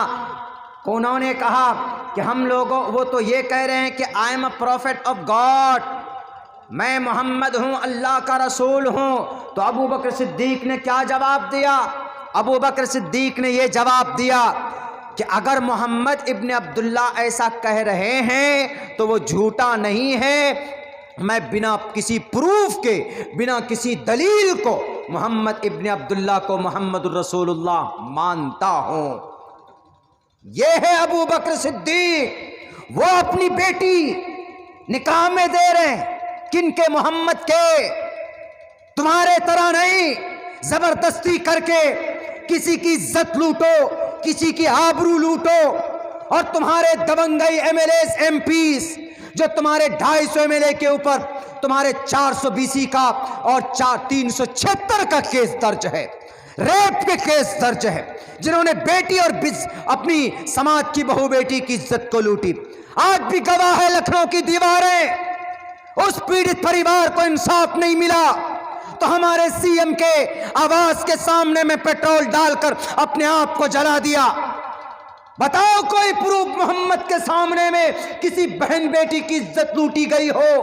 उन्होंने कहा कि हम लोगों, वो तो ये कह रहे हैं कि आई am a profit of God, मैं मोहम्मद हूँ, अल्लाह का रसूल हूँ। तो अबू बकर सिद्दीक ने क्या जवाब दिया? अबू बकर सिद्दीक ने ये जवाब दिया कि अगर मोहम्मद इब्न अब्दुल्ला ऐसा कह रहे हैं तो वो झूठा नहीं है, मैं बिना किसी प्रूफ के, बिना किसी दलील को मोहम्मद इब्न अब्दुल्ला को मोहम्मद रसूलुल्लाह मानता हूं। ये है अबू बकर सिद्दीक, वो अपनी बेटी निकाह में दे रहे हैं किनके? मोहम्मद के। तुम्हारे तरह नहीं जबरदस्ती करके किसी की इज्जत लूटो, किसी की आबरू लूटो। और तुम्हारे दबंगई एमएलएस एमपीस जो तुम्हारे 250 एमएलए के ऊपर तुम्हारे 420 का और 376 का केस दर्ज है, रेप के केस दर्ज है, जिन्होंने बेटी और अपनी समाज की बहू बेटी की इज्जत को लूटी। आज भी गवाह है लखनऊ की दीवारें। उस पीड़ित परिवार को इंसाफ नहीं मिला तो हमारे सीएम के आवास के सामने में पेट्रोल डालकर अपने आप को जला दिया। बताओ कोई प्रूफ मोहम्मद के सामने में किसी बहन बेटी की इज्जत लूटी गई हो?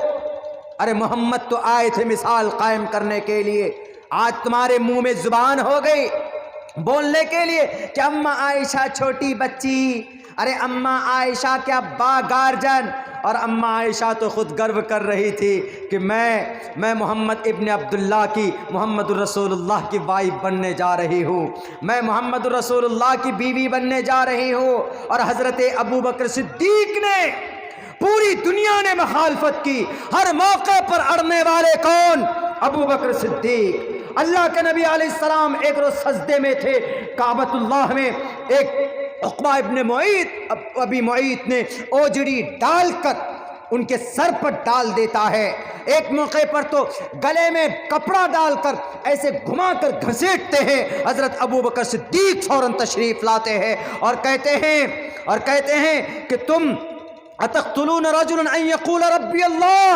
अरे मोहम्मद तो आए थे मिसाल कायम करने के लिए, आज तुम्हारे मुंह में जुबान हो गई बोलने के लिए कि अम्मा आयशा छोटी बच्ची। अरे अम्मा आयशा के अब्बा गार्जन, और अम्मा आयशा तो खुद गर्व कर रही थी कि मैं मोहम्मद इब्न अब्दुल्ला की, मोहम्मद रसूलुल्लाह की वाइफ बनने जा रही हूँ, मैं मोहम्मद रसूलुल्लाह की बीवी बनने जा रही हूँ। और हज़रत अबू बकर सिद्दीक ने, पूरी दुनिया ने मुखालफत की, हर मौके पर अड़ने वाले कौन? अबू बकर सिद्दीक। अल्लाह के नबी अलैहिस्सलाम एक रोज सजदे में थे काबतुल्लाह में, एक उक़बा इब्न मुईत, अबी मुईत ने ओजड़ी डालकर उनके सर पर डाल देता है। एक मौके पर तो गले में कपड़ा डालकर ऐसे घुमाकर घसीटते हैं। हज़रत अबू बकर सिद्दीक फौरन तशरीफ़ लाते हैं और कहते हैं कि तुम अतक़्तुलून रजुलन अन यक़ूल रब्बी अल्लाह,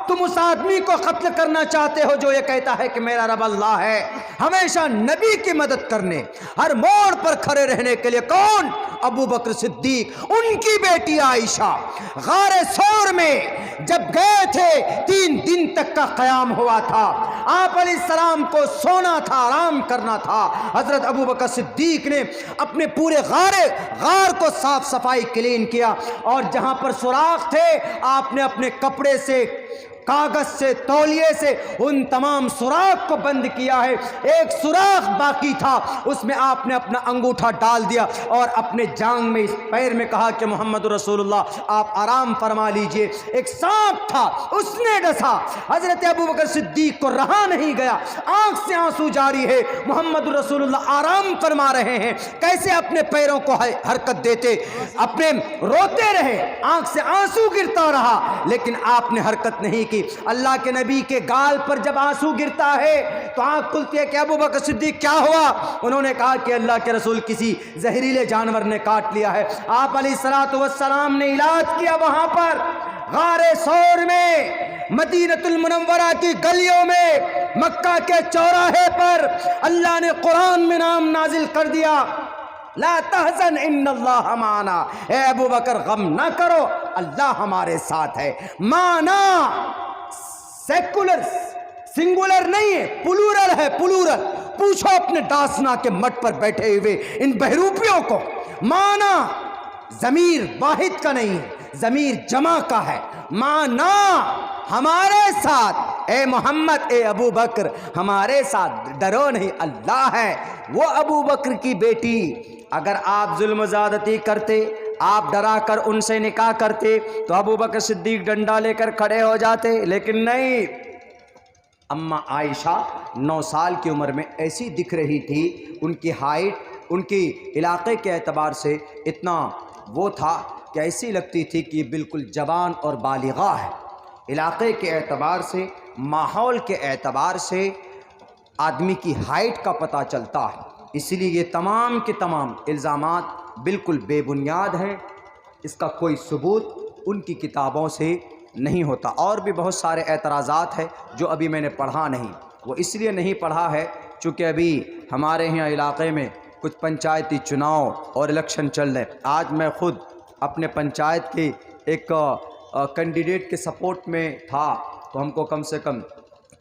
तुम उस आदमी को कत्ल करना चाहते हो जो ये कहता है कि मेरा रब अल्लाह है। हमेशा नबी की मदद करने, हर मोड़ पर खड़े रहने के लिए कौन? अबू बकर सिद्दीक, उनकी बेटी आयशा गारे सौर में जब गए थे 3 दिन तक का क़याम हुआ था। आप अलैहिस्सलाम को सोना था, आराम करना था। हजरत अबू बकर सिद्दीक ने अपने पूरे गार को साफ सफाई क्लीन किया और जहां पर सुराख थे आपने अपने कपड़े से, कागज से, तौलिए से उन तमाम सुराख को बंद किया है। एक सुराख बाकी था, उसमें आपने अपना अंगूठा डाल दिया और अपने जांग में, इस पैर में कहा कि मोहम्मद रसूलुल्लाह आप आराम फरमा लीजिए। एक सांप था, उसने डसा। हजरत अबू बकर सिद्दीक को रहा नहीं गया, आंख से आंसू जारी है। मोहम्मद रसूलुल्लाह आराम फरमा रहे हैं, कैसे अपने पैरों को हरकत देते, अपने रोते रहे, आंख से आंसू गिरता रहा, लेकिन आपने हरकत नहीं की। अल्लाह के नबी के गाल पर जब आंसू गिरता है तो आंख खुलती है कि अबू बकर सिद्दीक क्या हुआ? उन्होंने कहा कि अल्लाह के रसूल किसी जहरीले जानवर ने काट लिया है। आप अलैहिस्सलातु वस्सलाम ने इलाज किया वहां पर गारे सौर में, मदीनतुल मुनव्वरा की गलियों में, मक्का के चौराहे पर अल्लाह ने कुरान में नाम नाजिल कर दिया, ला तहज़न इन्नल्लाह माना। ए अबू बकर गम ना करो, अल्लाह हमारे साथ है। माना सेकुलर, सिंगुलर नहीं है, प्लूरल है, प्लूरल। पूछो अपने दासना के मठ पर बैठे हुए इन बहरूपियों को, माना जमीर वाहिद का नहीं है, जमीर जमा का है। माना हमारे साथ, ए मोहम्मद, ए अबू बकर हमारे साथ, डरो नहीं, अल्लाह है। वो अबू बकर की बेटी, अगर आप जुल्म ज़्यादती करते, आप डरा कर उनसे निकाह करते तो अबू बकर सिद्दीक डंडा लेकर खड़े हो जाते, लेकिन नहीं। अम्मा आयशा 9 साल की उम्र में ऐसी दिख रही थी, उनकी हाइट, उनकी इलाके के एतबार से इतना वो था कि ऐसी लगती थी कि बिल्कुल जवान और बालिगा है। इलाके के एतबार से, माहौल के एतबार से आदमी की हाइट का पता चलता है। इसलिए ये तमाम के तमाम इल्ज़ामात बिल्कुल बेबुनियाद हैं, इसका कोई सबूत उनकी किताबों से नहीं होता। और भी बहुत सारे एतराज़ात हैं जो अभी मैंने पढ़ा नहीं, वो इसलिए नहीं पढ़ा है चूँकि अभी हमारे यहाँ इलाक़े में कुछ पंचायती चुनाव और इलेक्शन चल रहे हैं। आज मैं ख़ुद अपने पंचायत के एक कैंडिडेट के सपोर्ट में था, तो हमको कम से कम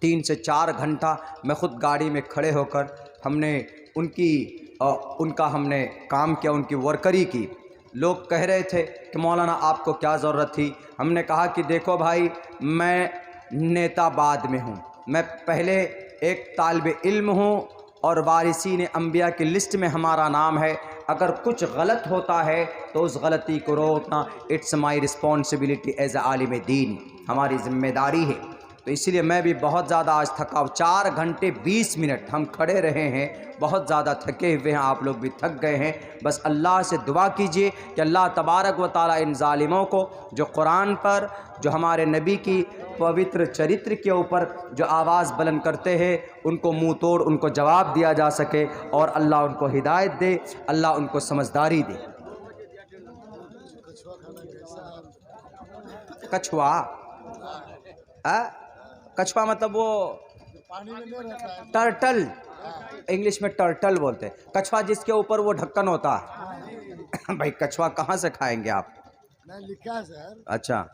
3 से 4 घंटा मैं ख़ुद गाड़ी में खड़े होकर हमने उनका हमने काम किया, उनकी वर्करी की। लोग कह रहे थे कि मौलाना आपको क्या ज़रूरत थी? हमने कहा कि देखो भाई, मैं नेता बाद में हूँ, मैं पहले एक तालिब इल्म हूँ और वारिसीन अंबिया की लिस्ट में हमारा नाम है। अगर कुछ गलत होता है तो उस गलती को रोकना इट्स माई रिस्पॉन्सिबिलिटी एज आलिम दीन, हमारी ज़िम्मेदारी है। तो इसलिए मैं भी बहुत ज़्यादा आज थका हूँ। 4 घंटे 20 मिनट हम खड़े रहे हैं, बहुत ज़्यादा थके हुए हैं, आप लोग भी थक गए हैं। बस अल्लाह से दुआ कीजिए कि अल्लाह तबारक व ताला इन ज़ालिमों को, जो कुरान पर, जो हमारे नबी की पवित्र चरित्र के ऊपर जो आवाज़ बुलंद करते हैं, उनको मुँह तोड़ उनको जवाब दिया जा सके और अल्लाह उनको हिदायत दे, अल्लाह उनको समझदारी दे। कछुआ, कछुआ मतलब वो पानी में नहीं रहता है, टर्टल, इंग्लिश में टर्टल बोलते हैं। कछुआ जिसके ऊपर वो ढक्कन होता है। भाई कछुआ कहाँ से खाएंगे आप? नहीं लिखा है सर। अच्छा।